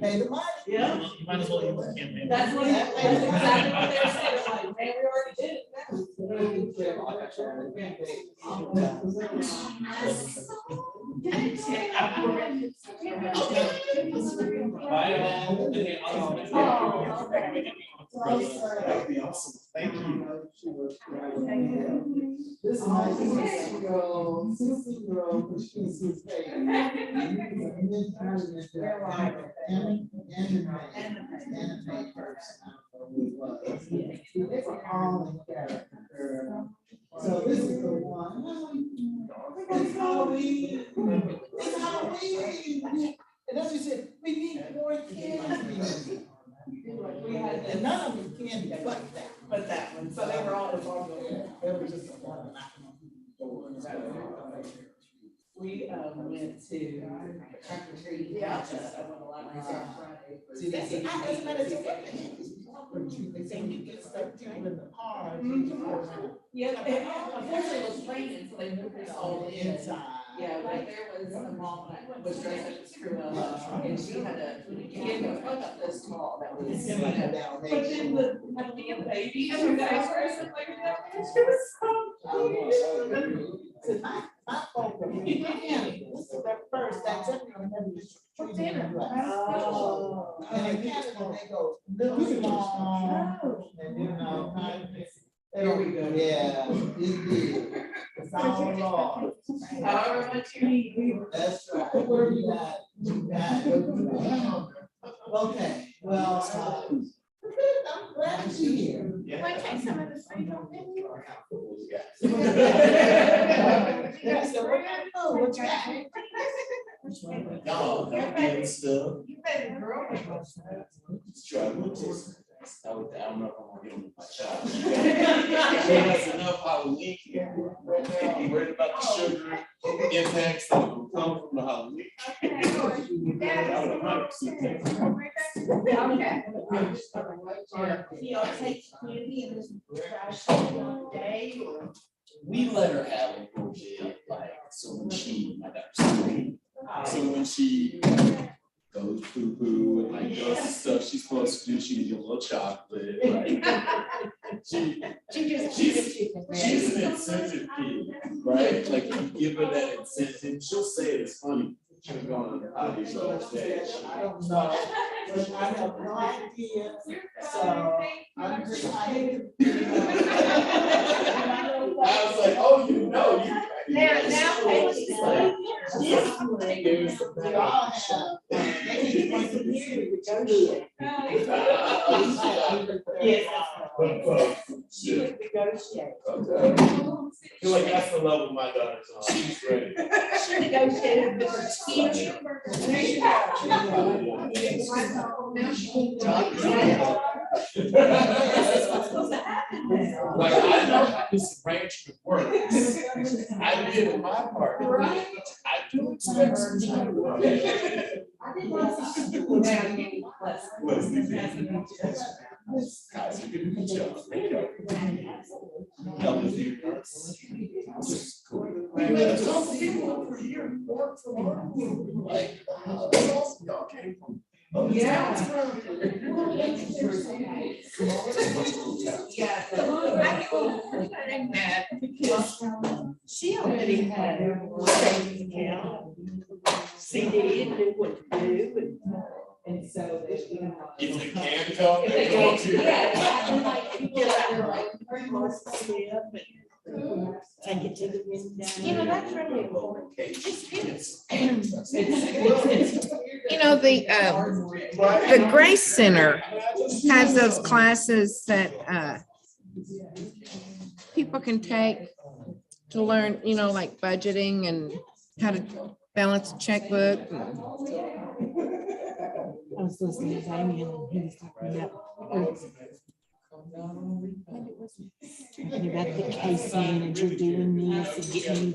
pay the money. Yeah. You might as well use the campaign. That's exactly what they were saying, like, man, we already did it. That'd be awesome. Thank you. This is my 16-year-old, she's they were all in character. So this is the one. It's Halloween. It's Halloween. And as we said, we need more candy. And none of them candy but that one. So they were all involved. They were just a lot of knocking on doors. We went to trick or treat. Yeah. Just over the library on Friday. See, that's it. Doesn't matter they say you get stuck too in the car. Yeah, unfortunately it was raining, so they moved us all in. Inside. Yeah, but there was a mom that was dressed up as Cruella, and she had a kid that was about this tall that was. It's like a down But then the baby, and her face was like that, and she was so cute. My phone, this is their first, that's it. For dinner. Oh. And in Canada, they go, little small, and you know. Here we go. Yeah, indeed. It's all law. However much you need. That's right. You got it. You got it. Okay, well, I'm glad you're here. Want to take some of the food on What you got? No, I'm getting stuff. You better grow it. Just try to look this. I don't know if I'm gonna get on my child. That's enough Halloween. I'm worried about the sugar impacts that will come from the Halloween. I would 100% take it. Y'all take candy and just trash it one day or? We let her have a little bit, like, so when she, my daughter's 3, so when she goes poo-poo and like does the stuff she's supposed to do, she needs a little chocolate, like. She's an incentive kid, right? Like you give her that incentive, she'll say it's funny. She'll go on the potties all day. I don't know, but I have no idea, so I'm just, I was like, oh, you know, you. We all have. She would negotiate. Okay. I feel like that's the level my daughter's on. She's ready. She negotiated with her teacher. Like, I know how this arrangement works. I did in my part. I do expect some time. Guys, you did a good job. Help with your notes. Just cool. Some people over here work for me. Like, y'all came from. Yeah. She already had a savings account, CD, and knew what to do, and so. If they can come, If they they come can't, too. yeah, and like, people that are like, Take it to the window. You know, that's really important. You know, the Grace Center has those classes that people can take to learn, like budgeting and how to balance a checkbook. I was listening to Damien and he was talking about, talking about the case managing doing this and getting